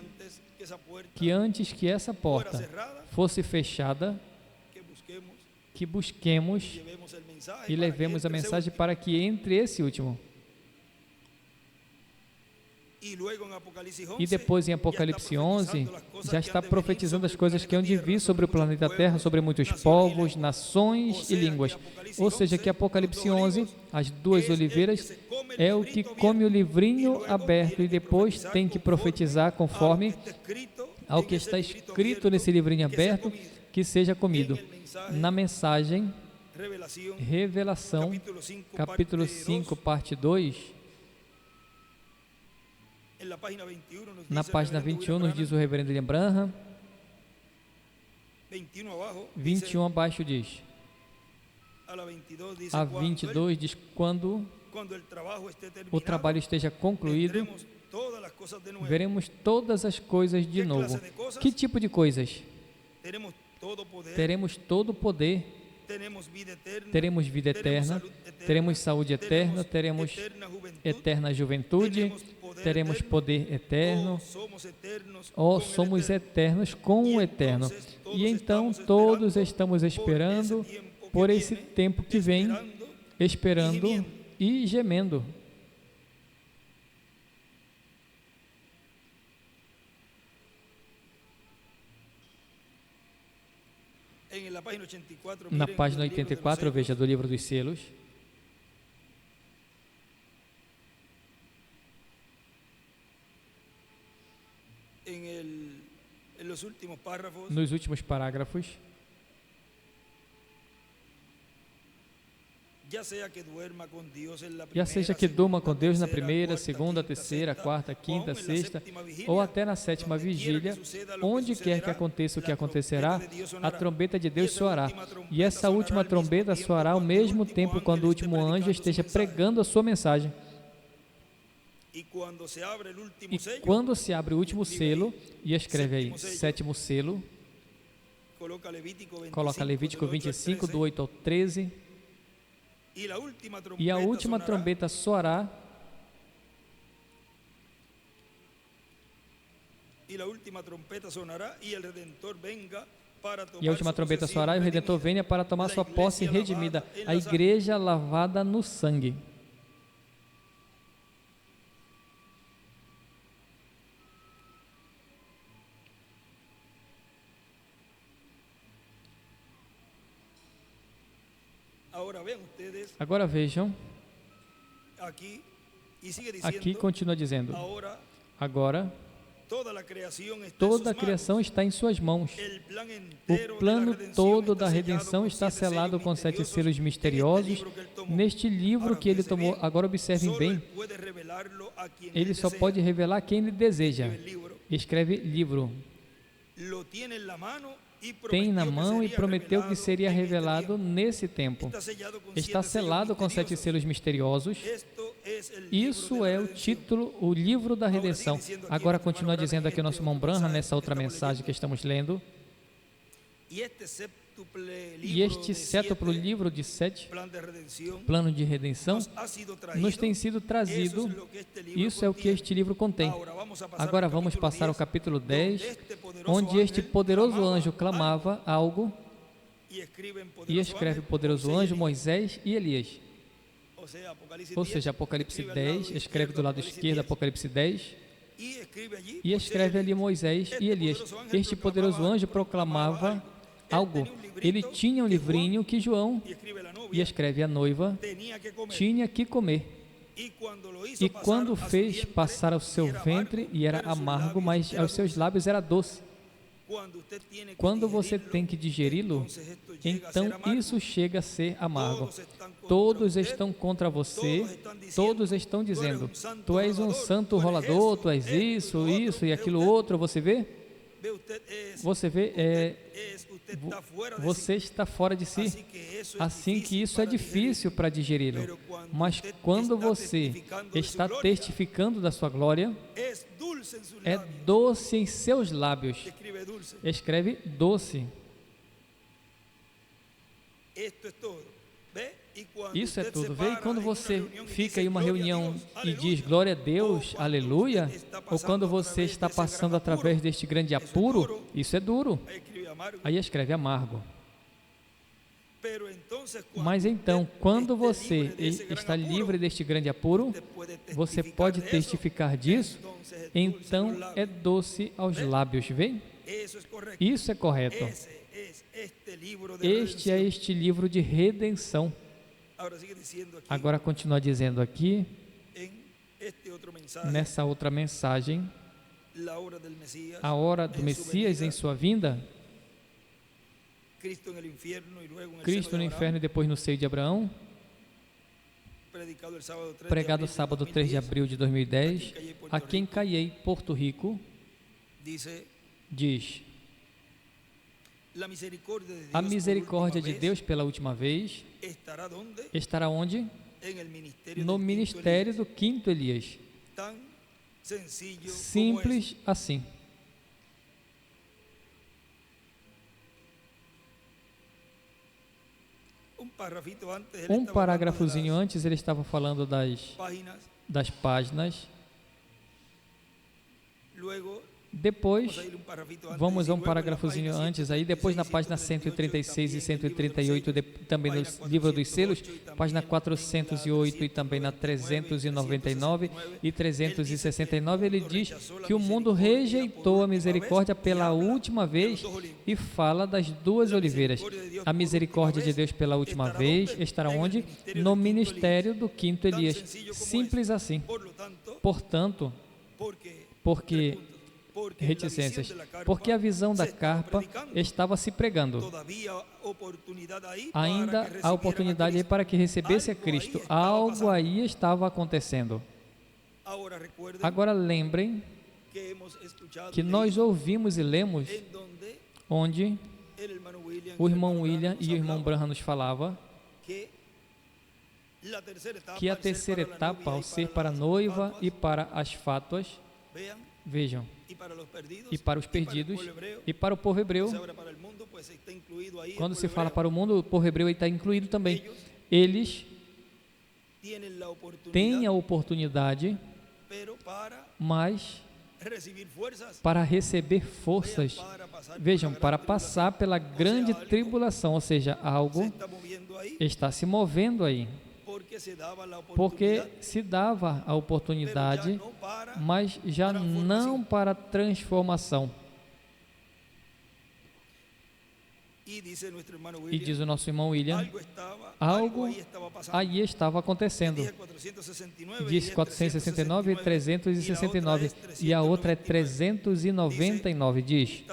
que antes que essa porta fosse fechada, que busquemos e levemos a mensagem para que entre esse último. E depois em Apocalipse 11, já está profetizando as coisas que hão de vir sobre o planeta Terra, sobre muitos povos, nações e línguas. Ou seja, que Apocalipse 11, as duas oliveiras, é o que come o livrinho aberto e depois tem que profetizar conforme ao que está escrito nesse livrinho aberto, que seja comido. Na mensagem, Revelação, capítulo 5, parte 2, na página 21, nos diz o reverendo William Branham, 21 abaixo diz, a 22 diz: quando o trabalho esteja concluído, veremos todas as coisas de novo. Que tipo de coisas? Teremos todo o poder, teremos vida eterna, teremos saúde eterna, teremos eterna juventude, teremos poder eterno, ou somos eternos com o eterno. E então todos estamos esperando por esse tempo que vem, esperando e gemendo. Na página 84, veja, do livro dos selos, nos últimos parágrafos, já seja que durma com Deus na primeira, segunda, terceira, quarta, quinta, sexta, ou até na sétima vigília, onde quer que aconteça o que acontecerá, a trombeta de Deus soará. E essa última trombeta soará ao mesmo tempo quando o último anjo esteja pregando a sua mensagem. E quando se abre o último selo, e escreve aí, sétimo selo, coloca Levítico 25, do 8 ao 13, e a última trombeta soará, e a última trombeta soará e o Redentor venha para tomar sua posse redimida, a igreja lavada no sangue. Agora vejam, aqui continua dizendo, agora toda a criação está em suas mãos. O plano todo da redenção está selado com 7 selos misteriosos neste livro que ele tomou. Agora observem bem, ele só pode revelar a quem ele deseja. Escreve livro. tem na mão e prometeu que seria revelado nesse tempo. Está selado com 7 selos misteriosos. Isso é o título, o livro da redenção. Agora continua dizendo aqui o nosso irmão Branham, nessa outra mensagem que estamos lendo. E este sétuplo livro de 7, plano de redenção, nos tem sido trazido. Isso é o que este livro contém. Agora vamos passar ao capítulo 10, onde este poderoso anjo clamava algo e escreve o poderoso anjo, Moisés e Elias. Ou seja, Apocalipse 10, escreve do lado esquerdo Apocalipse 10, e escreve ali Moisés e Elias. Este poderoso anjo proclamava algo. Ele tinha um livrinho que João, e escreve a noiva, tinha que comer. E quando fez passar ao seu ventre, e era amargo, mas aos seus lábios era doce. Quando você tem que digeri-lo, então isso chega a ser amargo. Todos estão contra você, todos estão dizendo, tu és um santo rolador, tu és isso, isso e aquilo outro, você vê? Você está fora de si, assim que isso é difícil para digeri-lo. Mas quando você está testificando da sua glória, é doce em seus lábios. Escreve doce. Isso é tudo. Vê, e quando você fica em uma reunião e diz glória a Deus, aleluia, ou quando você está passando através deste grande apuro, isso é duro. Aí escreve amargo. Mas então, quando você está livre deste grande apuro, você pode testificar disso, então é doce aos lábios, vê? Isso é correto. Este é este livro de redenção. Agora continua dizendo aqui, nessa outra mensagem, a hora do Messias em sua vinda, Cristo no inferno e depois no seio de Abraão, pregado sábado 3 de abril de 2010, aqui em Caiei, Porto Rico, diz: a misericórdia de Deus pela última vez estará onde? No ministério do quinto Elias. Simples assim. Um parágrafozinho antes ele estava falando das páginas. Depois, vamos a um parágrafozinho antes aí, depois na página 136 e 138, também no livro dos selos, página 408 e também na 399 e 369, ele diz que o mundo rejeitou a misericórdia pela última vez e fala das duas oliveiras. A misericórdia de Deus pela última vez estará onde? No ministério do quinto Elias. Simples assim. Portanto, porque reticências, porque a visão da carpa estava se pregando. Ainda há oportunidade aí para que recebesse a Cristo. Algo aí estava acontecendo. Agora lembrem que nós ouvimos e lemos onde o irmão William e o irmão Branham nos falava que a terceira etapa, ao ser para a noiva e para as fátuas, vejam, e para os perdidos, e para o povo hebreu. Quando se fala para o mundo, o povo hebreu está incluído também. Eles têm a oportunidade, mas para receber forças, vejam, para passar pela grande tribulação, ou seja, algo está se movendo aí. Porque se dava a oportunidade, mas já não para transformação. E diz o nosso irmão William, algo aí estava acontecendo. Diz 469 e 369, e a outra é 399, diz.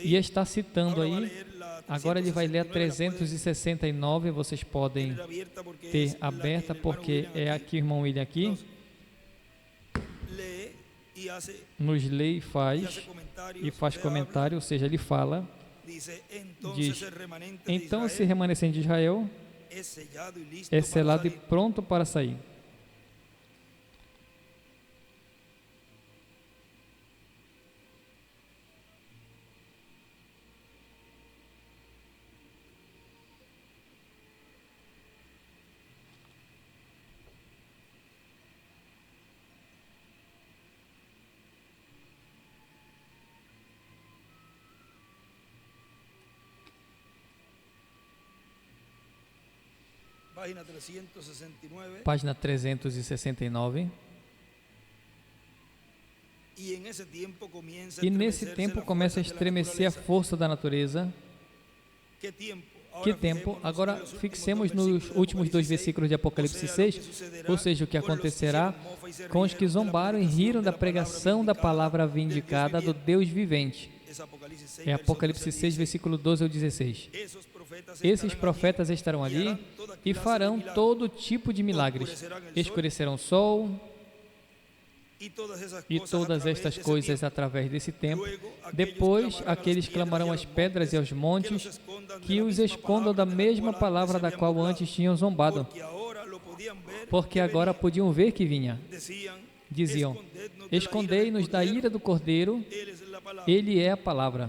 E está citando aí. Agora ele vai ler a 369, vocês podem ter aberta, porque é aqui, irmão William, aqui. Nos lê e faz comentário, ou seja, ele fala diz: então esse remanescente de Israel é selado e pronto para sair. Página 369. E nesse tempo começa a estremecer a força da natureza. Que tempo? Agora fixemos nos últimos 2 versículos de Apocalipse 6, ou seja, o que acontecerá com os que zombaram e riram da pregação da palavra vindicada do Deus vivente. É Apocalipse 6, versículo 12 ao 16. Esses profetas estarão ali e farão todo tipo de milagres. Escurecerão o sol e todas estas coisas através desse tempo. Depois, aqueles clamarão às pedras e aos montes que os escondam da mesma palavra da qual antes tinham zombado, porque agora podiam ver que vinha. Diziam: escondei-nos da ira do Cordeiro, ele é a palavra.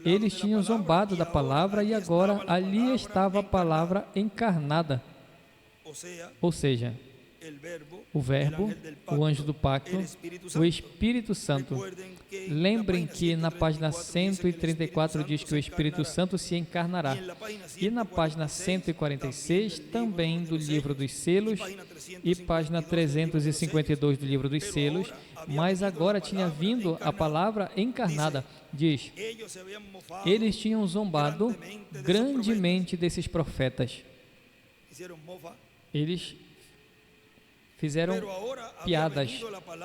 Eles tinham zombado da palavra e agora ali estava a palavra encarnada, ou seja, o Verbo, o anjo do pacto, o Espírito Santo. Lembrem que na página 134 diz que o Espírito Santo se encarnará. E na página 146 também do livro dos selos e página 352 do livro dos selos, mas agora tinha vindo a palavra encarnada. Diz: eles tinham zombado grandemente desses profetas. Eles fizeram piadas.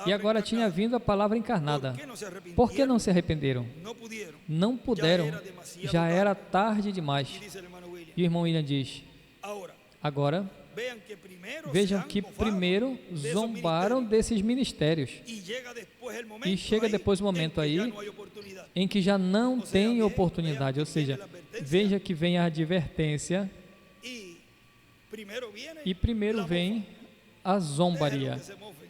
E agora tinha vindo a palavra encarnada. Por que não se arrependeram? Não puderam. Já era tarde demais. E o irmão William diz: agora, vejam que primeiro zombaram desses ministérios. E chega depois o momento aí em que já não tem oportunidade. Ou seja, veja que vem a advertência e primeiro vem a zombaria.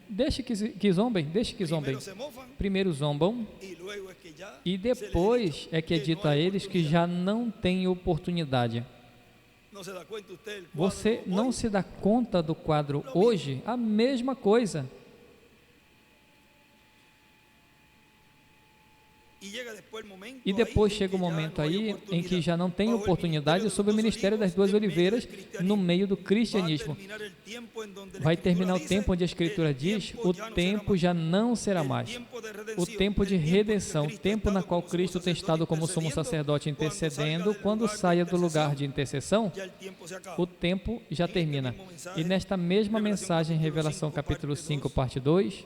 Deixe que zombem, deixe que zombem. Primeiro zombam e depois é que é dito a eles que já não tem oportunidade. Você não se dá conta do quadro hoje? A mesma coisa. E depois chega o momento aí em que já não tem oportunidade sobre o ministério das duas oliveiras no meio do cristianismo. Vai terminar o tempo onde a Escritura diz: o tempo já não será mais. O tempo de redenção, o tempo na qual Cristo tem estado como sumo sacerdote intercedendo, quando saia do lugar de intercessão, o tempo já termina. E nesta mesma mensagem, Revelação capítulo 5, parte 2,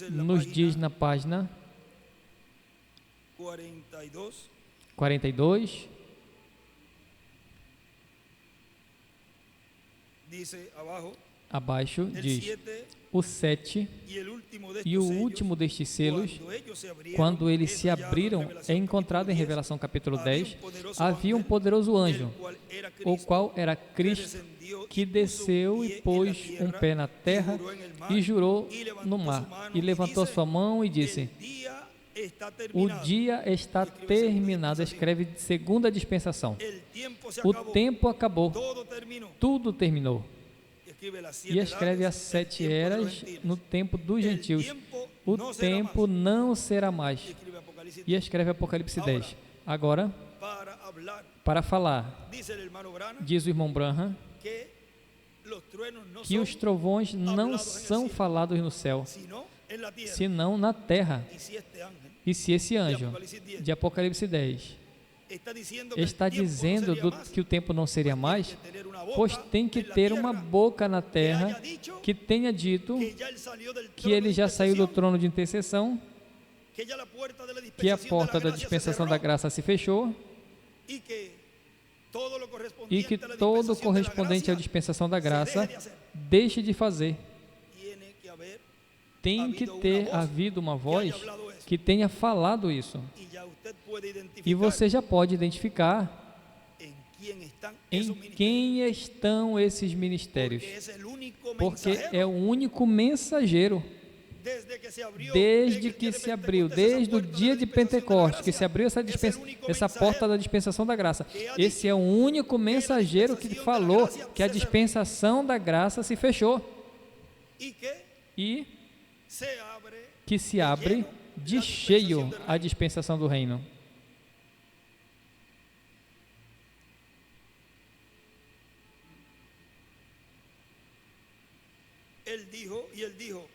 nos diz na página 42, abaixo diz: o 7 e o último destes selos, quando eles se abriram, é encontrado em Revelação capítulo 10, havia um poderoso anjo, o qual era Cristo, que desceu e pôs um pé na terra e jurou no mar, e levantou sua mão e disse: o dia está terminado. Escreve segunda dispensação. O tempo acabou. Tudo terminou. E escreve as 7 eras no tempo dos gentios. O tempo não será mais. E escreve Apocalipse 10. Agora, para falar, diz o irmão Branham, que os trovões não são falados no céu, senão na terra. E se esse anjo de Apocalipse 10 está dizendo que o tempo não seria mais, pois tem que ter uma boca na terra que tenha dito que ele já saiu do trono de intercessão, que a porta da dispensação da graça se fechou e que todo correspondente à dispensação da graça deixe de fazer. Tem que ter havido uma voz que tenha falado isso. E você já pode identificar em quem estão esses ministérios, porque é o único mensageiro. Desde que se abriu, desde o dia de Pentecostes, que se abriu essa porta da dispensação da graça. Esse é o único mensageiro que falou que a dispensação da graça se fechou e que se abre de cheio a dispensação do reino.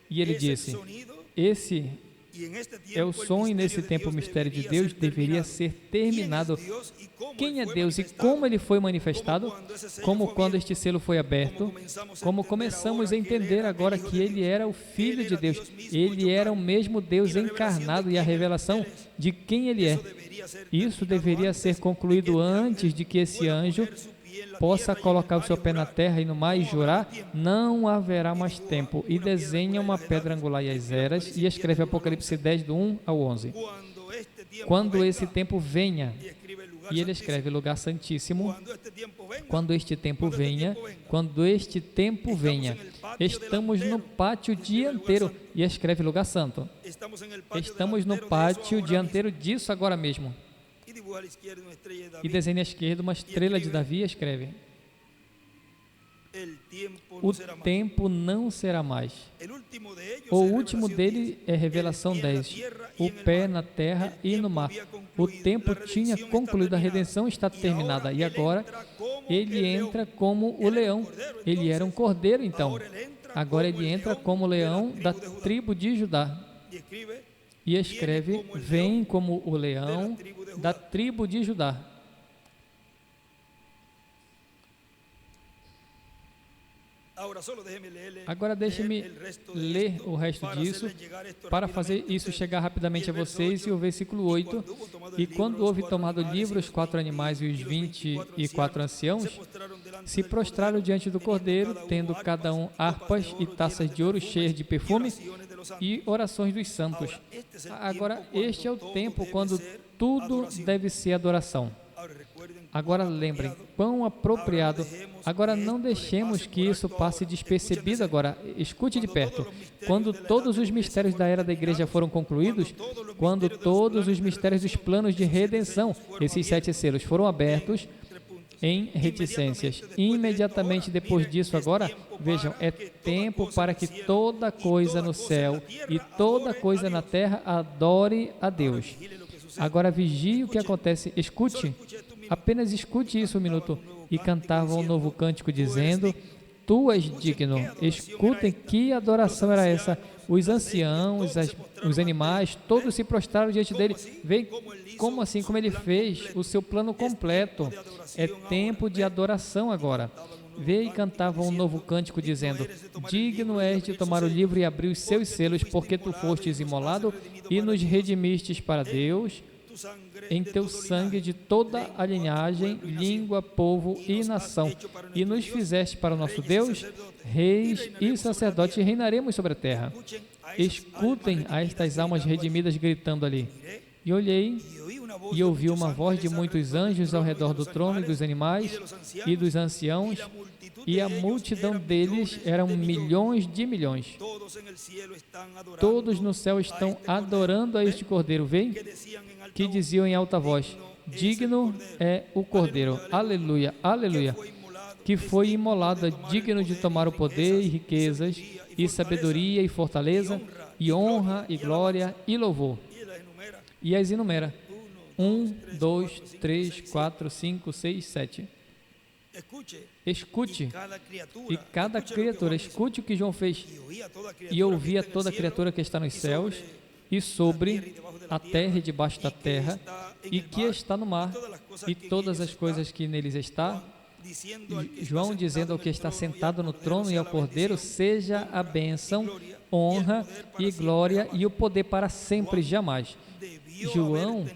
E ele disse, esse é o som e nesse tempo o mistério de Deus deveria ser terminado. Quem é Deus e como ele foi manifestado? Como quando este selo foi aberto? Como começamos a entender agora que ele era o Filho de Deus. Ele era o mesmo Deus encarnado e a revelação de quem ele é. Isso deveria ser concluído antes de que esse anjo possa colocar o seu pé na terra e no mar e jurar, não haverá mais tempo. E desenha uma pedra angular e as eras, e escreve Apocalipse 10, do 1 ao 11. Quando esse tempo venha, e ele escreve lugar santíssimo, quando este tempo venha, estamos no pátio dianteiro, e escreve lugar santo. Estamos no pátio dianteiro disso agora mesmo. E desenha à esquerda uma estrela de Davi e escreve: o tempo não será mais. O último dele é Revelação 10. O pé na terra e no mar. O tempo tinha concluído, a redenção está terminada. E agora ele entra como o leão. Ele era um cordeiro então. Agora ele entra como o leão da tribo de Judá. E escreve: vem como o leão da tribo de Judá. Agora deixe-me ler o resto disso, para fazer isso chegar rapidamente a vocês. E o versículo 8: e quando houve tomado o livro, os 4 animais e os 24 anciãos se prostraram diante do Cordeiro, tendo cada um harpas e taças de ouro cheias de perfume e orações dos santos. Agora, este é o tempo quando tudo deve ser adoração. Agora lembrem, quão apropriado. Agora não deixemos que isso passe despercebido. Agora, escute de perto. Quando todos os mistérios da era da igreja foram concluídos, quando todos os mistérios dos planos de redenção, esses 7 selos, foram abertos em reticências. Imediatamente depois disso, agora, vejam, é tempo para que toda coisa no céu e toda coisa na terra adore a Deus. Agora vigie o que acontece. Escute, apenas escute isso um minuto. E cantavam um novo cântico dizendo: tu és digno. Escutem que adoração era essa. Os anciãos, os animais, todos se prostraram diante dele. Vê como assim, como ele fez o seu plano completo. É tempo de adoração agora. Vê e cantavam um novo cântico dizendo: digno és de tomar o livro e abrir os seus selos, porque tu fostes imolado e nos redimistes para Deus em teu sangue de toda a linhagem, língua, povo e nação, e nos fizeste para o nosso Deus reis e sacerdotes, e reinaremos sobre a terra. Escutem a estas almas redimidas gritando ali. E olhei e ouvi uma voz de muitos anjos ao redor do trono e dos animais e dos anciãos, e a multidão deles eram milhões de milhões. Todos no céu estão adorando a este Cordeiro. Vem, que diziam em alta voz: digno é o Cordeiro, aleluia, aleluia, que foi imolado, digno de tomar o poder e riquezas, e sabedoria e fortaleza, e honra e glória e louvor. E as enumera: 1, 2, 3, 4, 5, 6, 7. Escute, e cada criatura, escute o que João fez. E ouvia toda criatura que está nos céus, e sobre a terra e debaixo da terra, e que está no mar, e todas as coisas que neles está. João dizendo ao que está sentado no trono e ao Cordeiro: seja a bênção, honra e glória e o poder para sempre, jamais. João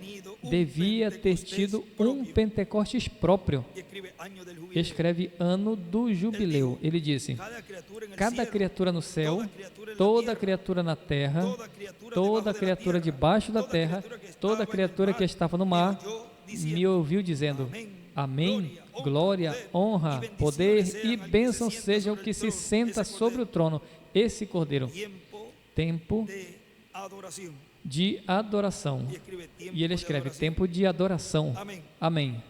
devia ter tido um Pentecostes próprio. Escreve ano do jubileu. Ele disse: cada criatura no céu, toda criatura na terra, toda criatura debaixo da terra, toda criatura que estava no mar, me ouviu dizendo: amém, glória, honra, poder e bênção seja o que se senta sobre o trono, esse Cordeiro. Tempo de adoração. E ele escreve: tempo de adoração. Amém.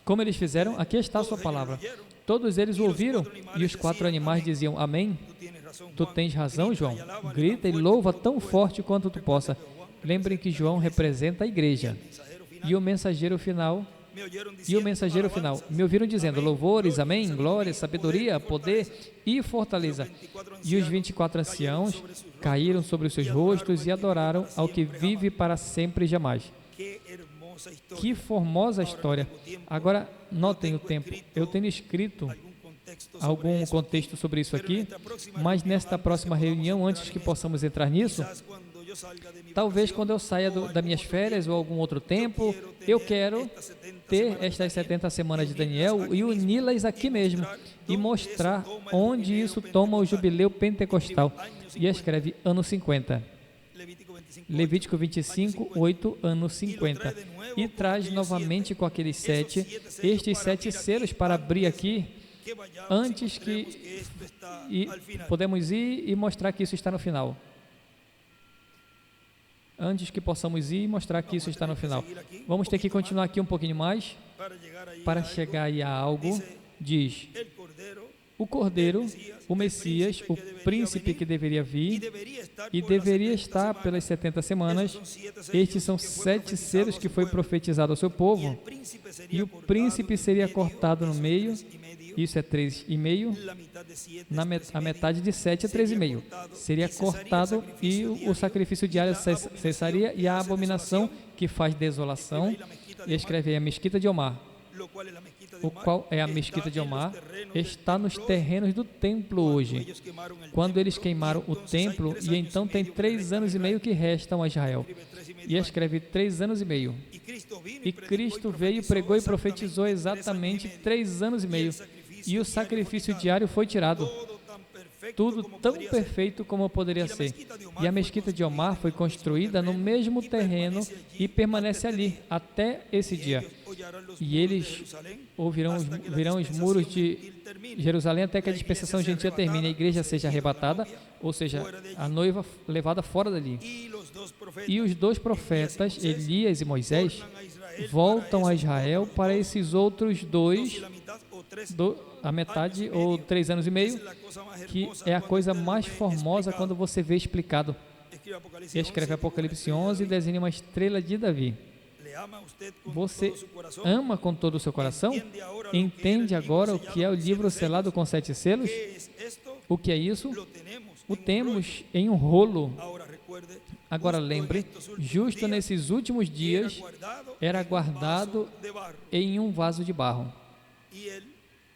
Como eles fizeram? Aqui está a sua palavra. Todos eles o ouviram e os 4 animais diziam: amém. Tu tens razão, João. Grita e louva tão forte quanto tu possa. Lembrem que João representa a igreja. E o mensageiro final, me ouviram dizendo: louvores, amém, glória, sabedoria, poder e fortaleza. E os 24 anciãos caíram sobre os seus rostos e adoraram ao que vive para sempre e jamais. Que formosa história. Agora, notem o tempo. Eu tenho escrito algum contexto sobre isso aqui, mas nesta próxima reunião, antes que possamos entrar nisso, talvez quando eu saia das minhas férias ou algum outro tempo, eu quero ter estas 70 semanas de Daniel e uni-las aqui mesmo e mostrar onde isso toma o jubileu pentecostal. E escreve ano 50. Levítico 25, 8, ano 50. E traz novamente com aqueles 7, estes 7 selos para abrir aqui, antes que podemos ir e mostrar que isso está no final. Antes que possamos ir e mostrar que isso está no final. Vamos ter que continuar aqui um pouquinho mais, para chegar aí a algo. Diz: o Cordeiro, o Messias, o príncipe que deveria vir e deveria estar pelas 70 semanas. Estes são 7 selos que foi profetizado ao seu povo, e o príncipe seria cortado no meio. Isso é 3,5, a metade de 7 é 3,5. Seria cortado e o sacrifício diário cessaria, e a abominação que faz desolação. E escreve aí a mesquita de Omar. O qual é a mesquita de Omar? Está nos terrenos do templo hoje. Quando eles queimaram o templo, e então tem 3 anos e meio que restam a Israel. E escreve 3 anos e meio. E Cristo veio, pregou e profetizou exatamente 3 anos e meio. E o sacrifício diário foi tirado. Tudo tão perfeito como poderia ser. E a mesquita de Omar foi construída no mesmo terreno e permanece ali até esse dia. E eles virão os muros de Jerusalém até que a dispensação gentil termine, a igreja seja arrebatada, ou seja, a noiva levada fora dali. E os 2 profetas, Elias e Moisés, voltam a Israel para esses outros 2, a metade ou 3 anos e meio, que é a coisa mais formosa quando você vê explicado. Escreve Apocalipse 11 e desenha uma estrela de Davi. Você ama com todo o seu coração? Entende agora o que é o livro selado com 7 selos? O que é isso? O temos em um rolo. Agora lembre, justo nesses últimos dias, era guardado em um vaso de barro.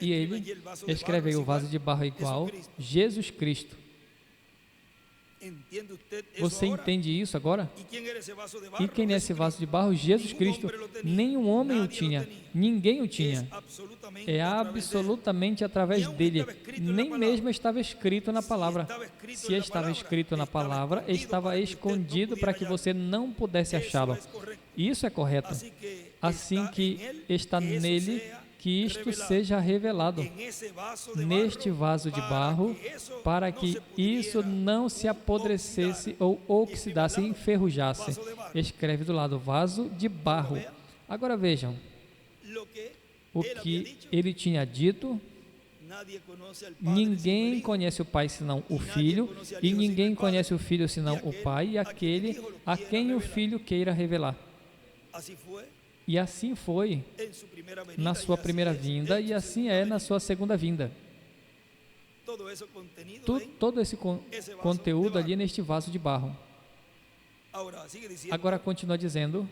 E ele escreve aí o vaso de barro igual, Jesus Cristo. Você entende isso agora? E quem é esse vaso de barro? Jesus Cristo. Nenhum homem o tinha, ninguém o tinha. É absolutamente através dele. Nem mesmo estava escrito na palavra. Se estava escrito na palavra, estava escondido para que você não pudesse achá-lo. Isso é correto. Assim que está nele, que isto seja revelado neste vaso de barro, para que isso não se apodrecesse ou oxidasse, enferrujasse. Escreve do lado, vaso de barro. Agora vejam, o que ele tinha dito: ninguém conhece o Pai senão o Filho, e ninguém conhece o Filho senão o Pai, e aquele a quem o Filho queira revelar. E assim foi na sua primeira vinda, e assim é na sua segunda vinda. Todo esse conteúdo ali neste vaso de barro. Agora continua dizendo: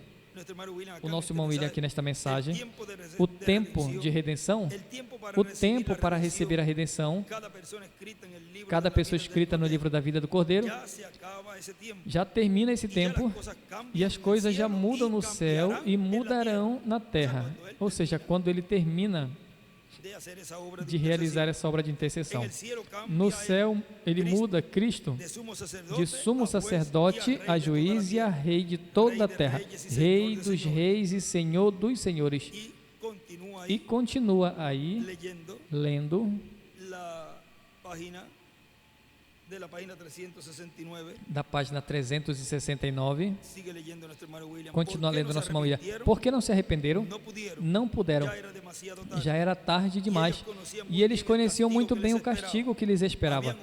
o nosso irmão William aqui nesta mensagem, o tempo de redenção, o tempo para receber a redenção, cada pessoa escrita no livro da vida do Cordeiro, já termina esse tempo e as coisas já mudam no céu e mudarão na terra. Ou seja, quando ele termina de realizar essa obra de intercessão. No céu, ele muda Cristo de sumo sacerdote a juiz e a rei de toda a terra, rei dos reis e senhor dos senhores. E continua aí, lendo da página 369, continua lendo nosso irmão William. Por que não se arrependeram? Não puderam. Já era tarde demais. E eles conheciam muito bem o castigo que lhes esperava.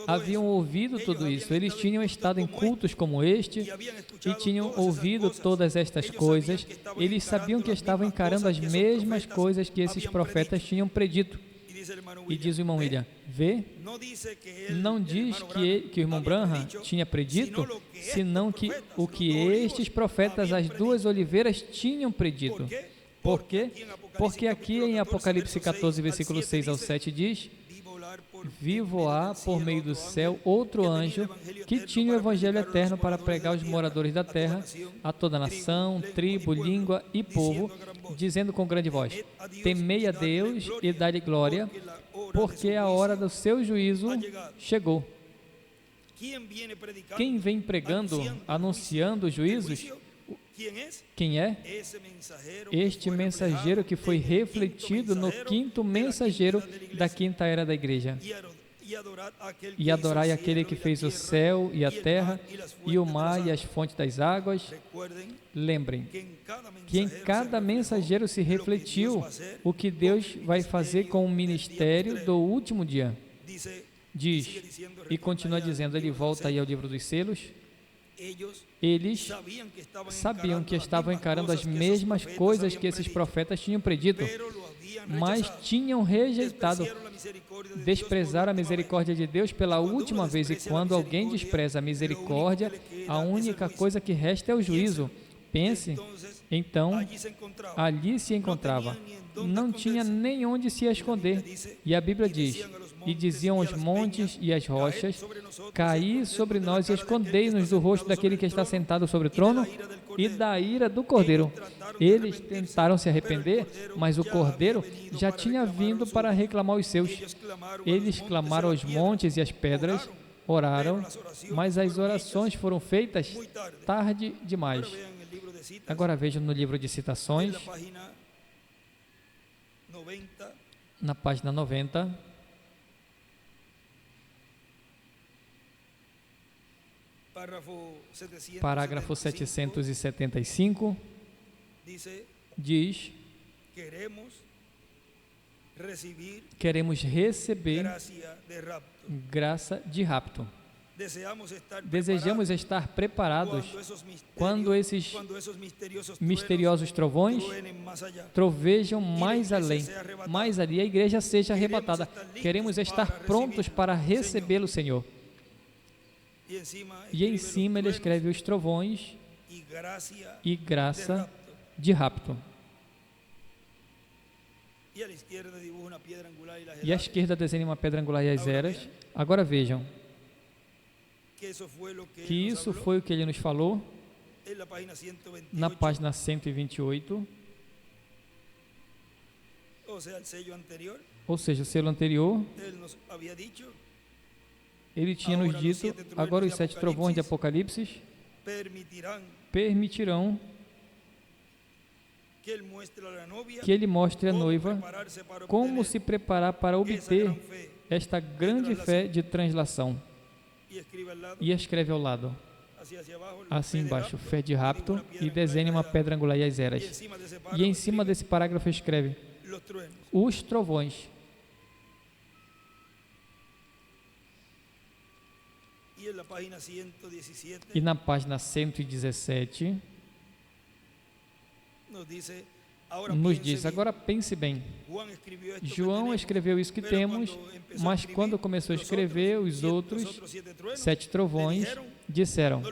Haviam ouvido tudo isso. Eles tinham estado em cultos como este e tinham ouvido todas estas coisas. Eles sabiam que estavam encarando as mesmas coisas que esses profetas tinham predito. E diz o irmão William, vê, não diz que o irmão Branham tinha predito, senão que o que estes profetas, as duas oliveiras, tinham predito. Por quê? Porque aqui em Apocalipse 14, versículo 6 ao 7 diz, vi voar por meio do céu outro anjo que tinha o evangelho eterno para pregar aos moradores da terra, a toda nação, tribo, língua e povo, dizendo com grande voz, temei a Deus e dai-lhe glória, porque a hora do seu juízo chegou. Quem vem pregando, anunciando juízos? Quem é? Este mensageiro que foi refletido no quinto mensageiro da quinta era da igreja. E adorai aquele que fez o céu e a terra, e o mar e as fontes das águas. Lembrem que em cada mensageiro se refletiu o que Deus vai fazer com o ministério do último dia. Diz, e continua dizendo, ele volta aí ao livro dos selos, eles sabiam que estavam encarando as mesmas coisas que esses profetas tinham predito, mas tinham rejeitado, desprezaram a misericórdia de Deus pela última vez. E quando alguém despreza a misericórdia, a única coisa que resta é o juízo. Pense, então, ali se encontrava, não tinha nem onde se esconder. E a Bíblia diz, e diziam os montes e as rochas, caí sobre nós e escondei-nos do rosto daquele que está sentado sobre o trono e da ira do Cordeiro. Eles tentaram se arrepender, mas o Cordeiro já tinha vindo para reclamar os seus. Eles clamaram aos montes e às pedras, oraram, mas as orações foram feitas tarde demais. Agora vejam no livro de citações, na página 90, parágrafo 775, diz, queremos receber graça de rapto. Desejamos estar preparados quando esses misteriosos trovões trovejam mais além, mais ali a igreja seja arrebatada. Queremos estar prontos para recebê-lo, Senhor. E em cima ele escreve os trovões e graça de rapto. E à esquerda desenha uma pedra angular e as eras. Agora vejam que isso foi o que ele nos falou na página 128, ou seja, o selo anterior, ele tinha nos dito, agora os 7 trovões de Apocalipse permitirão que ele mostre à noiva como se preparar para obter esta grande fé de translação. E escreve ao lado, assim embaixo, fé de rapto, e desenha uma pedra angular e as eras. E em cima desse parágrafo escreve, os trovões. E na página 117, nos diz, agora pense bem, João escreveu isso que temos, mas quando começou a escrever, os outros 7 trovões disseram,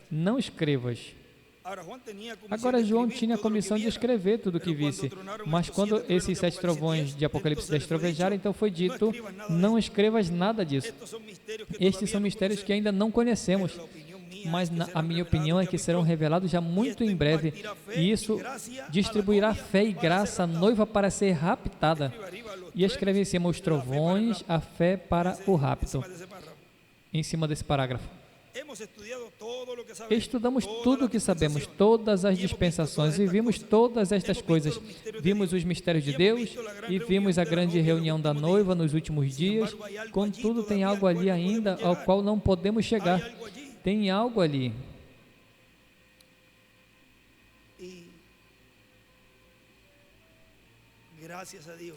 não escrevas, Agora João tinha a comissão de escrever tudo o que visse, mas quando esses 7 trovões de Apocalipse 10 trovejaram, então foi dito, não escrevas nada disso. Estes são mistérios que ainda não conhecemos, mas a minha opinião é que serão revelados já muito em breve, e isso distribuirá fé e graça à noiva para ser raptada. E escreve em cima os trovões, a fé para o rapto, em cima desse parágrafo. Estudamos tudo o que sabemos, todas as dispensações, e vimos todas estas coisas. Vimos os mistérios de Deus e vimos a grande reunião da noiva nos últimos dias. Contudo, tem algo ali ainda ao qual não podemos chegar. Tem algo ali.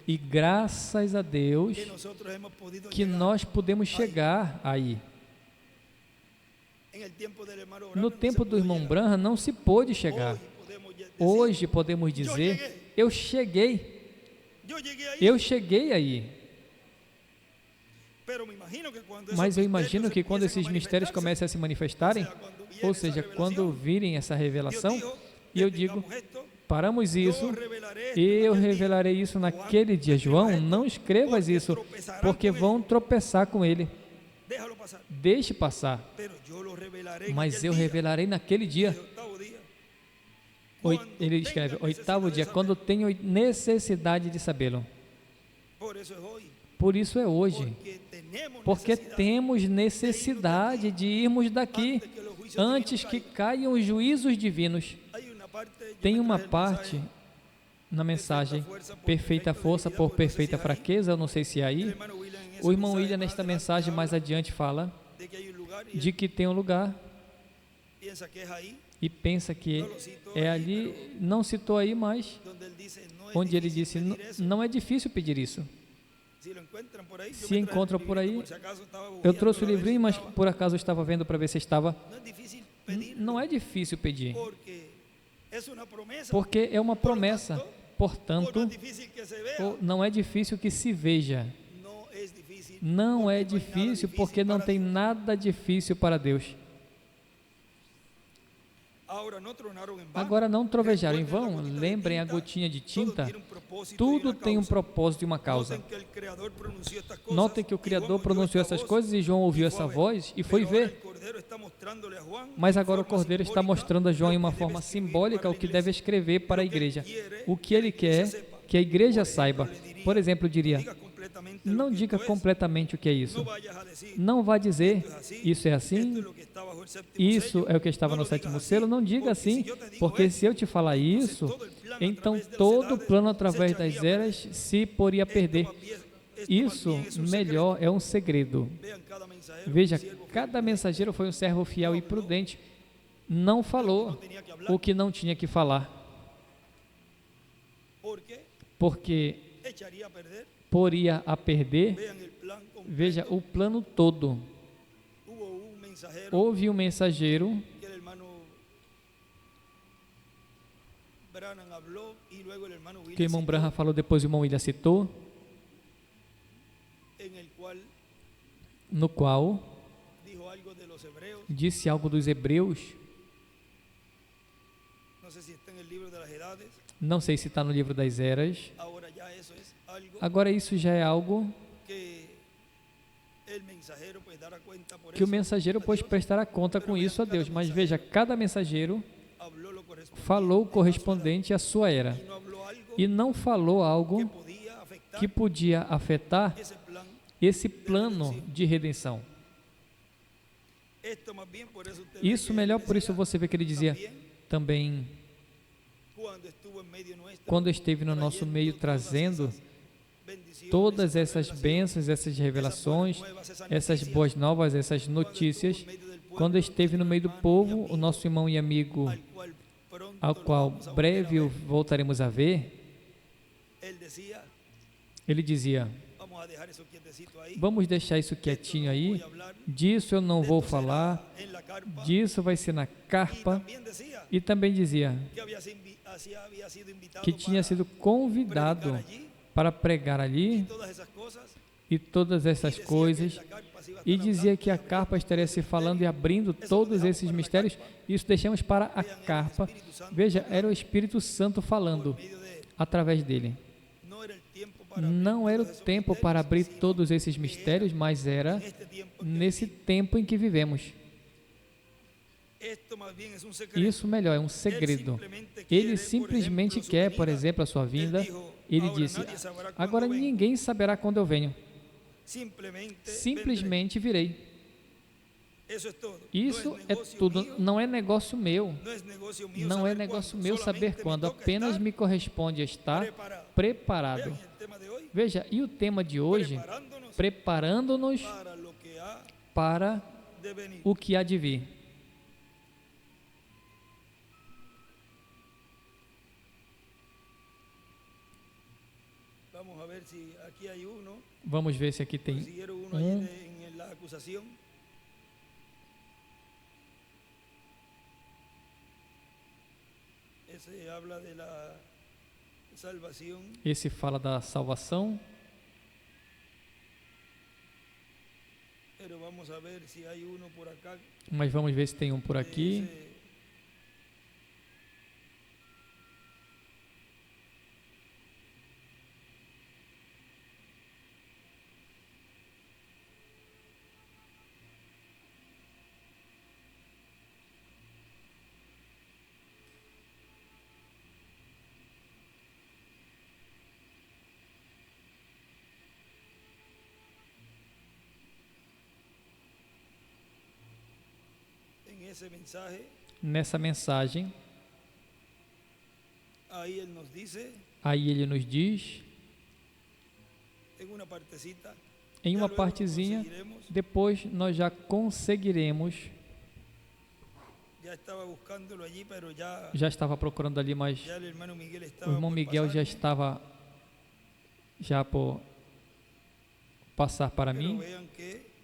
E graças a Deus que nós podemos chegar aí. No tempo do irmão Branham não se pôde chegar. Hoje podemos dizer, eu cheguei. Eu cheguei aí. Mas eu imagino que quando esses mistérios comecem a se manifestarem, ou seja, quando virem essa revelação, e eu digo, paramos isso, e eu revelarei isso naquele dia. João, não escrevas isso, porque vão tropeçar com ele. Deixe passar, mas eu revelarei naquele dia. Ele escreve, 8º dia, quando tenho necessidade de sabê-lo. Por isso é hoje, porque temos necessidade de irmos daqui, antes que caiam os juízos divinos. Tem uma parte na mensagem, perfeita força por perfeita fraqueza, eu não sei se é aí. O irmão William, nesta mensagem mais adiante, fala de que tem um lugar e pensa que é ali, não citou aí, mas onde ele disse, não é difícil pedir isso. Se encontram por aí, eu trouxe o livrinho, mas por acaso eu estava vendo para ver se estava. Não é difícil pedir, porque é uma promessa, portanto, não é difícil que se veja. Não é difícil, porque não tem nada difícil para Deus. Agora não trovejaram em vão, lembrem a gotinha de tinta, tudo tem um propósito e uma causa. Notem que o Criador pronunciou essas coisas e João ouviu essa voz e foi ver. Mas agora o Cordeiro está mostrando a João em uma forma simbólica o que deve escrever para a igreja. O que ele quer que a igreja saiba. Por exemplo, eu diria, não diga completamente o que é isso. Não vá dizer, isso é assim, isso é o que estava no 7º selo. Não diga assim, porque se eu te falar isso, então todo o plano através das eras se poderia perder. Isso, melhor, é um segredo. Veja, cada mensageiro foi um servo fiel e prudente. Não falou o que não tinha que falar. Porque poria a perder. Veja, o plano todo. Houve um mensageiro que o irmão Branham falou, depois o irmão William citou, no qual disse algo dos Hebreus. Não sei se está no livro das eras. Agora isso já é algo que o mensageiro pode prestar a conta com isso a Deus. Mas veja, cada mensageiro falou correspondente à sua era e não falou algo que podia afetar esse plano de redenção. Isso melhor, por isso você vê que ele dizia também, quando esteve no nosso meio trazendo todas essas bênçãos, essas revelações, essas boas novas, essas notícias, quando esteve no meio do povo, o nosso irmão e amigo, ao qual breve voltaremos a ver, ele dizia, vamos deixar isso quietinho aí, disso eu não vou falar, disso vai ser na carpa. E também dizia que tinha sido convidado para pregar ali e todas essas coisas, e dizia que a carpa estaria se falando e abrindo todos esses mistérios. Isso deixamos para a carpa. Veja, era o Espírito Santo falando através dele. Não era o tempo para abrir todos esses mistérios, mas era nesse tempo em que vivemos. Isso melhor, é um segredo. Ele simplesmente quer, por exemplo, a sua vinda. Ele disse: agora ninguém saberá quando eu venho. Simplesmente virei. Isso é tudo. Não é negócio meu. Não é negócio meu saber quando. Apenas me corresponde estar preparado. Veja, e o tema de hoje? Preparando-nos para o que há de vir. Vamos ver se aqui tem um. Esse fala da salvação. Mas vamos ver se tem um por aqui. Nessa mensagem, aí ele nos diz, em uma partezinha, depois nós já conseguiremos. Já estava procurando ali, mas o irmão Miguel já estava por passar para mim.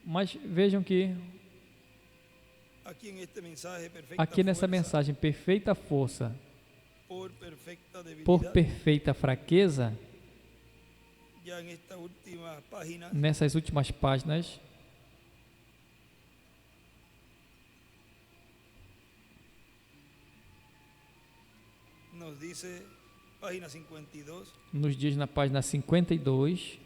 Mas vejam que aqui nessa mensagem, perfeita força por perfeita fraqueza, nessas últimas páginas, nos diz na página 52,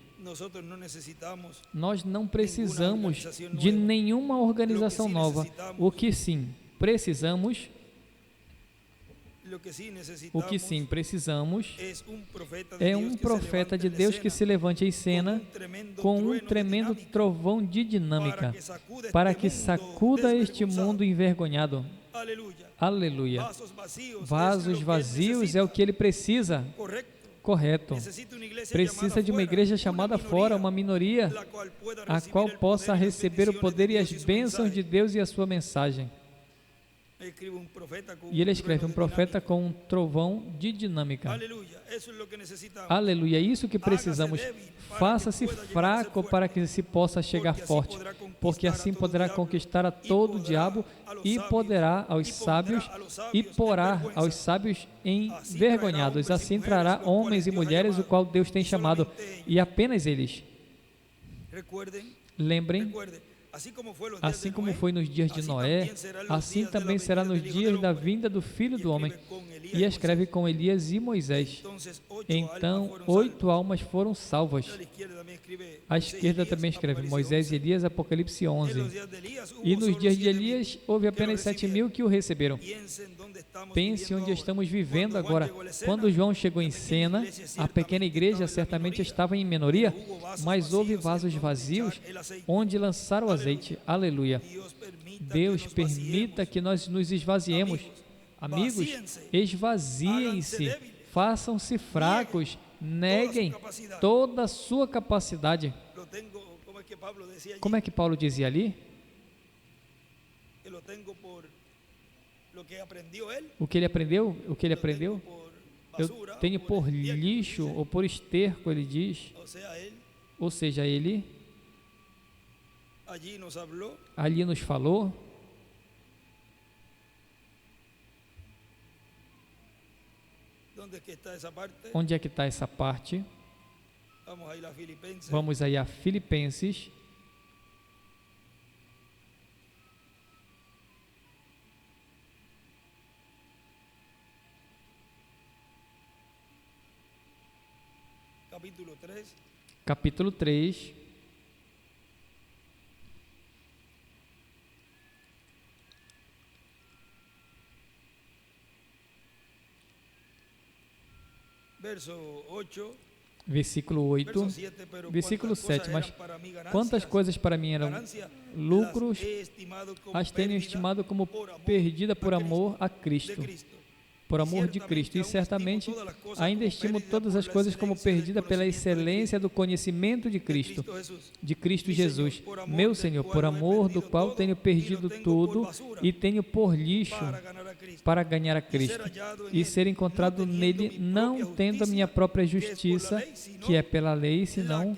nós não precisamos de nenhuma organização nova. O que sim precisamos é um profeta de Deus que se levante em cena com um tremendo trovão de dinâmica para que sacuda este mundo envergonhado. Aleluia. Vasos vazios é o que ele precisa. Correto. Precisa de uma igreja chamada fora, uma minoria, a qual possa receber o poder e as bênçãos de Deus e a sua mensagem. E ele escreve um profeta com um trovão de dinâmica. Aleluia, é isso que precisamos. Faça-se fraco para que se possa chegar forte, porque assim poderá conquistar a todo o diabo e poderá aos sábios e porá aos sábios envergonhados. Assim trará homens e mulheres o qual Deus tem chamado, e apenas eles. Lembrem, assim como foi nos dias de Noé, assim também será nos dias da vinda do Filho do Homem. E escreve com Elias e Moisés. Então 8 almas foram salvas. À esquerda também escreve Moisés e Elias, Apocalipse 11. E nos dias de Elias houve apenas 7.000 que o receberam. Pense onde estamos vivendo agora. Quando João chegou em cena, a pequena igreja certamente estava em minoria, mas houve vasos vazios onde lançaram o azeite. Aleluia. Deus permita que nós nos esvaziemos. Amigos, esvaziem-se, façam-se fracos, neguem toda a sua capacidade. Como é que Paulo dizia ali? O que ele aprendeu? Eu tenho por lixo ou por esterco, ele diz. Ou seja, ele ali nos falou. Onde é que está essa parte? Vamos aí a Filipenses. capítulo 3, versículo 8, versículo 7, mas quantas coisas para mim eram lucros, as tenho estimado como perdida por amor a Cristo, por amor de Cristo, e certamente ainda estimo todas as coisas como perdida pela excelência do conhecimento de Cristo Jesus, meu Senhor, por amor do qual tenho perdido tudo e tenho por lixo para ganhar a Cristo e ser encontrado nele, não tendo a minha própria justiça, que é pela lei, senão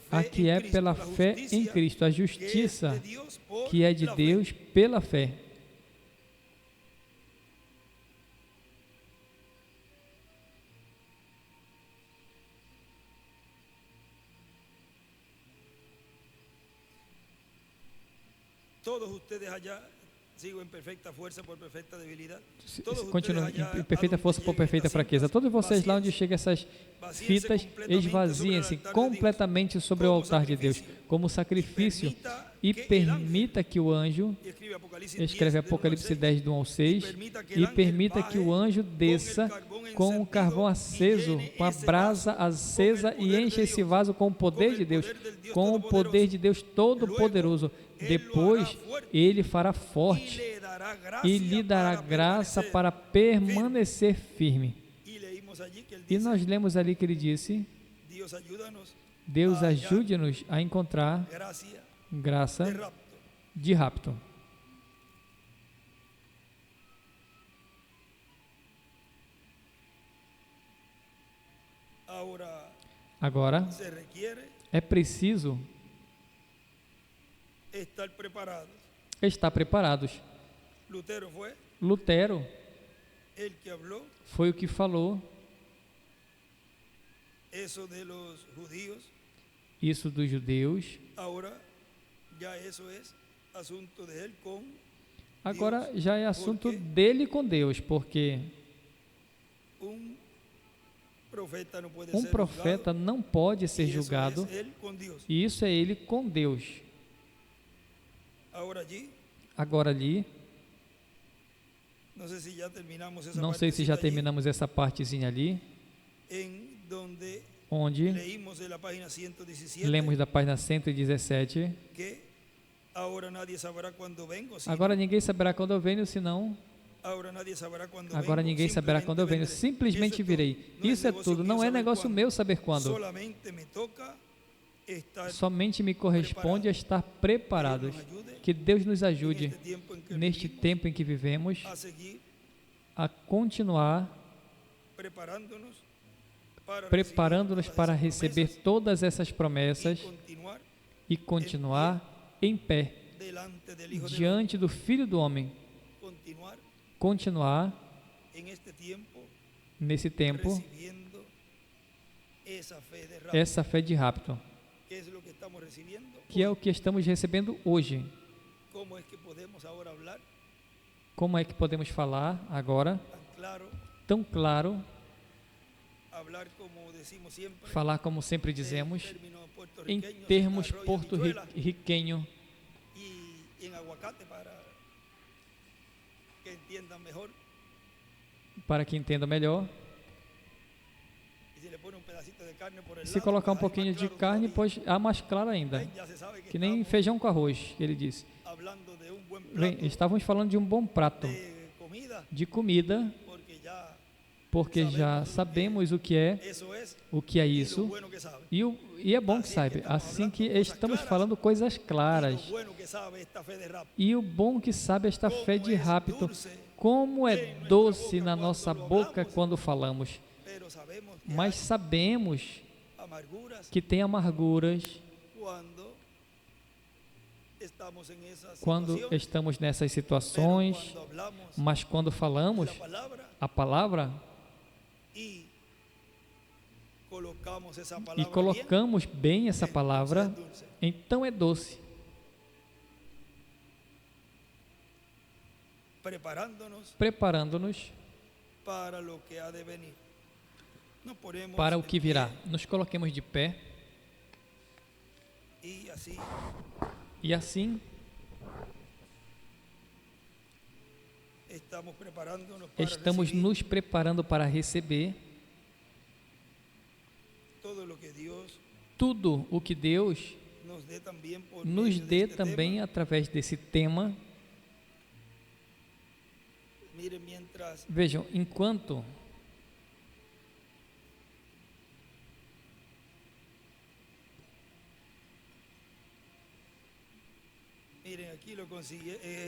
a que é pela fé em Cristo, a justiça que é de Deus pela fé. Todos ustedes allá, sigo em perfeita força por perfeita debilidade. Continua em perfeita força por perfeita fraqueza. Todos vocês lá onde chegam essas fitas, esvaziem-se completamente sobre o altar de Deus, como sacrifício, e permita que o anjo, escreve Apocalipse 10, do 1 ao 6, e permita que o anjo desça com o carvão aceso, com a brasa acesa, e encha esse vaso com o poder de Deus, com o poder de Deus Todo-Poderoso. Depois ele fará forte e lhe dará graça para permanecer firme. E nós lemos ali que ele disse: Deus ajude-nos a encontrar graça de rapto. Agora é preciso estar preparados. Lutero foi o que falou isso dos judeus. Agora já é assunto dele com Deus, porque um profeta não pode ser julgado, e isso é ele com Deus. Agora ali, não sei se já terminamos essa partezinha ali, onde lemos da página 117, agora ninguém saberá quando eu venho, senão agora ninguém saberá quando eu venho, simplesmente virei. Isso é tudo, não é negócio meu saber quando. Somente me corresponde a estar preparados. Que Deus nos ajude neste tempo em que vivemos a continuar preparando-nos para receber todas essas promessas e continuar em pé diante do Filho do Homem. Continuar nesse tempo essa fé de rapto, que é o que estamos recebendo hoje. Como é que podemos falar agora tão claro, falar como sempre dizemos, em termos porto-riquenho, para que entenda melhor. Se colocar um pouquinho de carne, pois há mais claro ainda, que nem feijão com arroz, ele disse. Bem, estávamos falando de um bom prato de comida, porque já sabemos o que é isso, e é bom que saiba, assim que estamos falando coisas claras, e o bom que sabe esta fé de rapto, como é doce na nossa boca quando falamos, mas sabemos que tem amarguras quando estamos nessas situações, mas quando falamos a palavra e colocamos bem essa palavra, então é doce, preparando-nos para o que virá. Nos coloquemos de pé. E assim estamos nos preparando para receber tudo o que Deus nos dê também através desse tema. Vejam, enquanto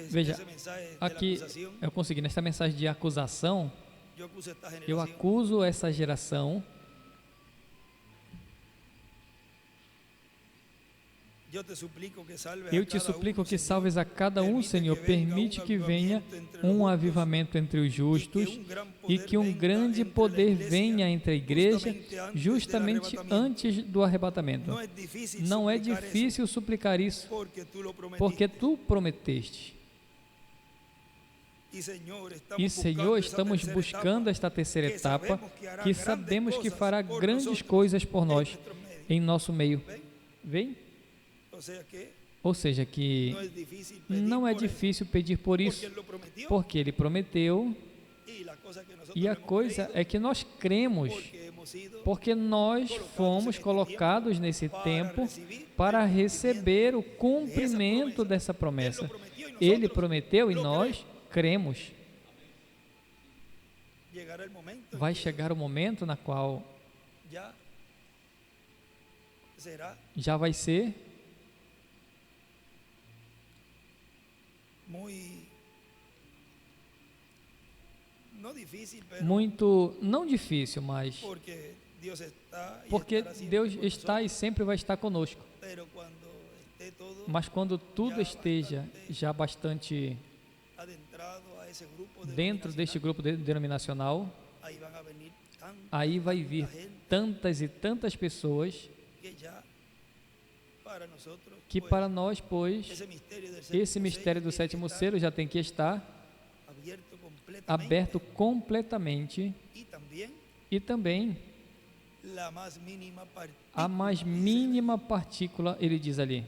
veja, aqui eu consegui nesta mensagem de acusação. Eu acuso essa geração. Eu te suplico que salves a cada um, Senhor. Permite que venha um avivamento entre os justos e que um grande poder venha entre a igreja justamente antes do arrebatamento. Não é difícil suplicar isso, porque tu prometeste. E, Senhor, estamos buscando esta terceira etapa, que sabemos que fará grandes coisas por nós, em nosso meio. Vem? Ou seja, que não é difícil pedir por isso, porque Ele prometeu, e a coisa é que nós cremos, porque nós fomos colocados nesse tempo para receber o cumprimento dessa promessa. Ele prometeu e nós cremos. Vai chegar o momento na qual já vai ser muito, não difícil, mas porque Deus está e sempre vai estar conosco. Mas quando tudo esteja já bastante dentro deste grupo denominacional, aí vai vir tantas e tantas pessoas que para nós, pois, esse mistério do sétimo selo já tem que estar aberto completamente, e também a mais mínima partícula, ele diz ali,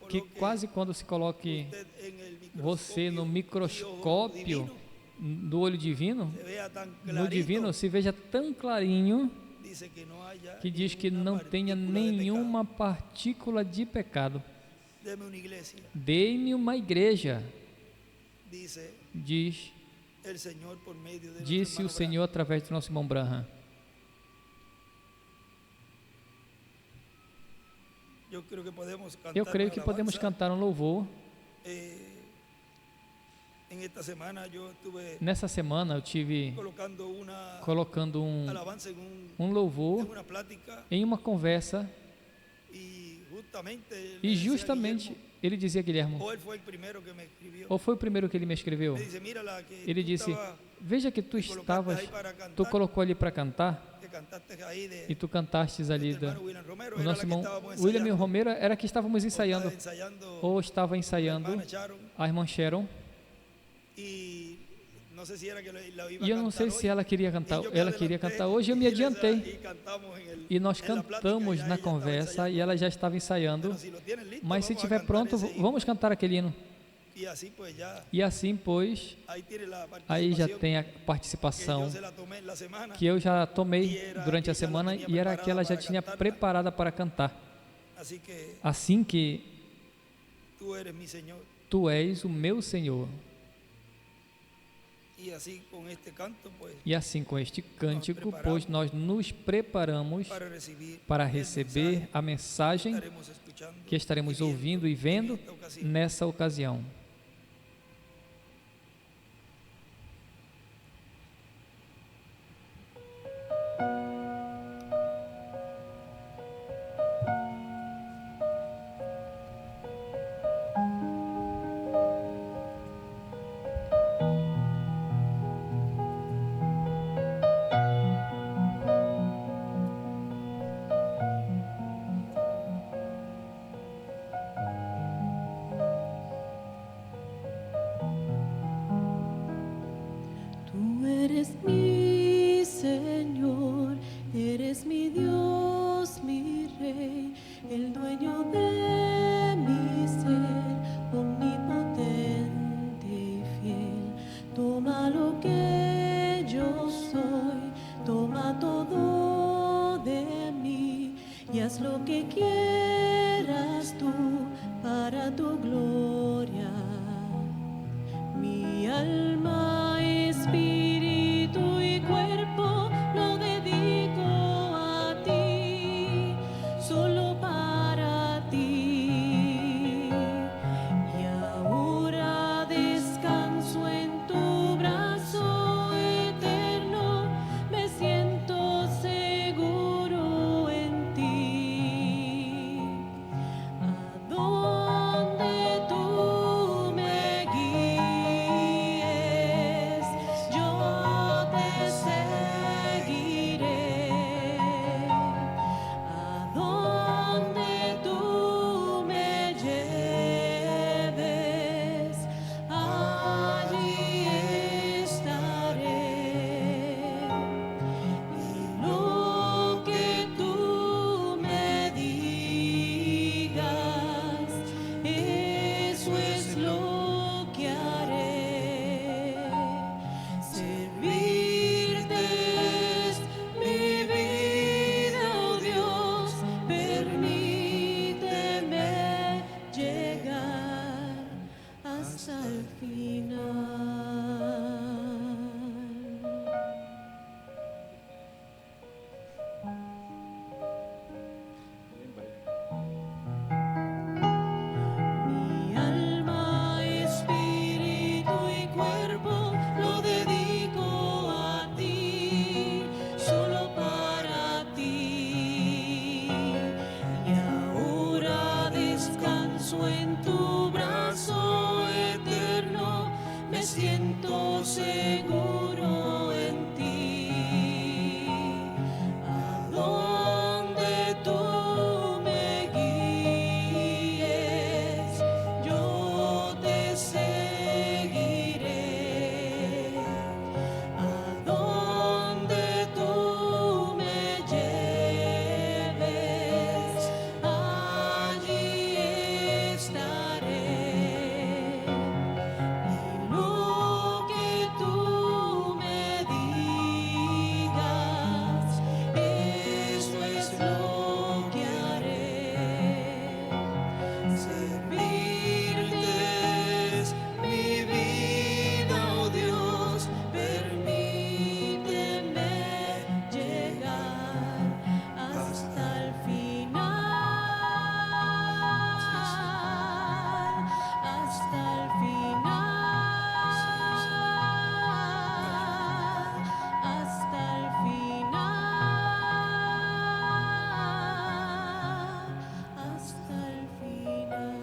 que quase quando se coloque você no microscópio do olho divino, no divino se veja tão clarinho, que diz que não tenha nenhuma partícula de pecado. Dê-me uma igreja, disse o Senhor através do nosso irmão Branham. Eu creio que podemos cantar um louvor. Nessa semana eu tive colocando um louvor em uma conversa, e justamente ele dizia, Guilherme, ou foi o primeiro que ele me escreveu? Ele disse, veja que tu colocou ali para cantar, e tu cantastes ali, o nosso irmão William Romero era que estávamos ensaiando, ou estava ensaiando, a irmã Sharon, e eu não sei se ela queria cantar hoje, eu me adiantei, e nós cantamos na conversa, e ela já estava ensaiando, mas se estiver pronto, vamos cantar aquele hino. E assim, pois, aí já tem a participação que eu já tomei durante a semana, e era que ela já tinha preparada para cantar. Assim que tu és o meu Senhor. E assim com este cântico, pois nós nos preparamos para receber a mensagem que estaremos ouvindo e vendo nessa ocasião. y haz lo que quieras tú para tu gloria. Mi alma, espíritu y cuerpo lo dedico a ti, solo para ti. Y ahora descanso en tu brazo eterno, me siento seguro en ti. A donde tú me guíes, yo te seguiré. A donde tú me lleves, allí estaré. Y lo que tú me digas, eso es lo que haré. Servirte es mi vida, oh Dios, permíteme llegar hasta el final. Mi alma, espíritu y cuerpo lo dedico a ti, solo para ti. Y ahora descanso en tu brazo eterno, me siento seguro en ti. A donde tú me guíes, yo te seguiré. A donde tú me lleves, allí estaré. Y lo que tú me digas, eso es lo que haré. Servirte es mi vida, oh Dios, permíteme llegar hasta el final, hasta el final, hasta el final, hasta el final.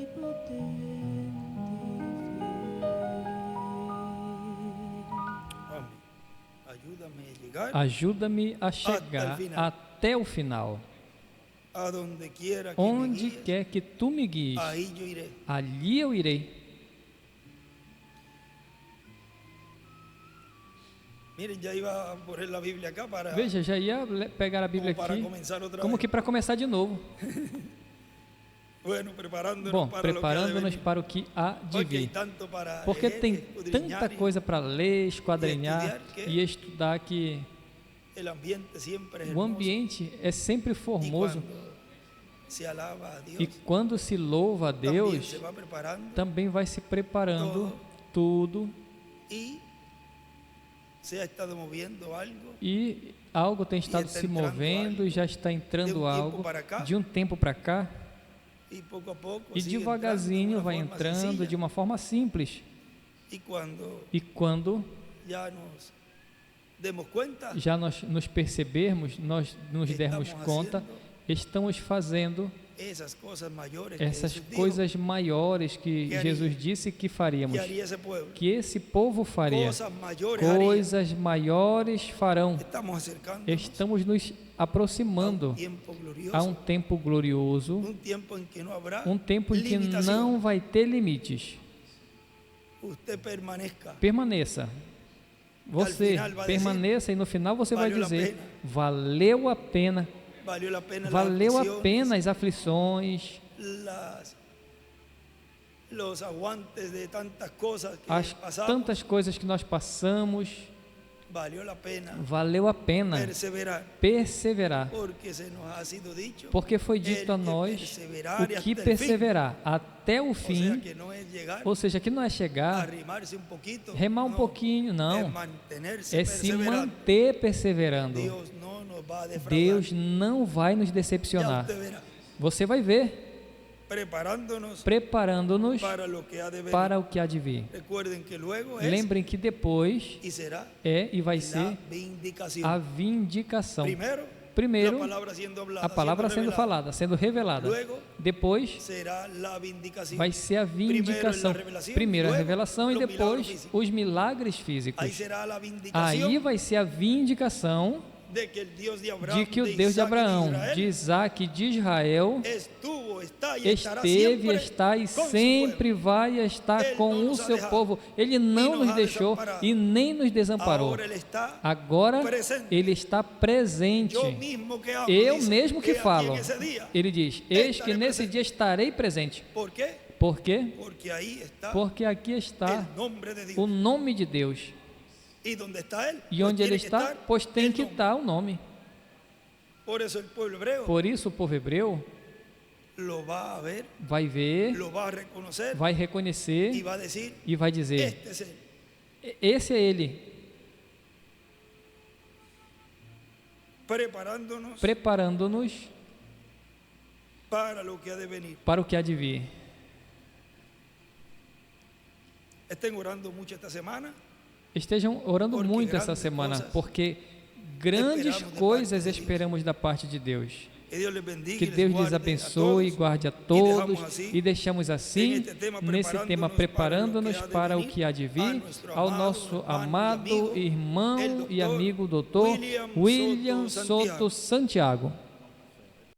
Omnipotente, Amén. Ayúdame a llegar Ajuda-me a chegar final. até o final. a donde quiera que me Onde guíes, quer que tu me guies, ahí yo iré. ali eu irei. Miren, ya iba a poner la Biblia acá para, Veja, já ia pegar a Bíblia como para aqui, comenzar otra como vez. que para começar de novo. Bueno, preparándonos Bom, para lo que ha de preparando-nos venir. para o que há de Porque hay vir. tanto para Porque leer, tem escudriñar tanta y coisa para ler, esquadrinhar estudar que e estudar que el ambiente siempre es o hermoso. ambiente é sempre Y formoso. cuando se alaba a Dios, E quando se louva a también Deus, se va preparando também vai se preparando tudo y se ha estado moviendo algo e algo tem estado está se entrando movendo e já está entrando tempo algo para cá, de um tempo para cá y poco a poco e sigue devagarzinho entrando de vai una forma entrando sencilla. de uma forma simples. Y cuando E quando ya nos demos cuenta, já nós nos percebermos, nós nos dermos estamos conta, haciendo estamos fazendo esas cosas mayores que essas Jesús dijo coisas maiores que que Jesus haria. disse que faríamos, que haría ese pueblo. que esse povo faria. Cosas mayores haría. Coisas maiores farão. Estamos acercándonos Estamos nos a un aproximando tiempo glorioso, a um tempo glorioso, un tiempo en que no habrá um tempo em que limitación. não vai ter limites. Usted permanezca. Permaneça. Você final vai permaneça e no final você vai valeu a dizer: pena. valeu a pena, Valió la pena valeu las a aflicciones, pena as aflições, los aguantes de tantas cosas que as pasamos, tantas coisas que nós passamos, valeu a pena perseverar, porque se nos ha sido dicho, porque foi dito a nós o que perseverar até o fim, ou seja, que não é chegar, remar um pouquinho, não, é se manter perseverando. Deus não vai nos decepcionar. Você vai ver, preparando-nos para o que há de vir. Lembrem que depois e vai ser a vindicação. Primeiro, a palavra sendo falada, sendo revelada. Depois, vai ser a vindicação. Primeiro a revelação e depois os milagres físicos. Aí vai ser a vindicação de que o Deus de Abraão, de Isaac, de Israel esteve, está e sempre vai estar com o seu povo. Ele não nos deixou e nem nos desamparou. Agora Ele está presente. Eu mesmo que falo. Ele diz: eis que nesse dia estarei presente. Por quê? Porque aqui está o nome de Deus. E onde Ele está, pois tem que estar o nome. Por isso o povo hebreu vai ver, vai reconhecer e vai dizer: esse é Ele. Preparando-nos para o que há de vir. Estejam orando muito essa semana, porque grandes coisas esperamos da parte de Deus. Que Deus lhes abençoe e guarde a todos, e deixamos assim, nesse tema, preparando-nos para o que há de vir, ao nosso amado irmão e amigo doutor William Soto Santiago.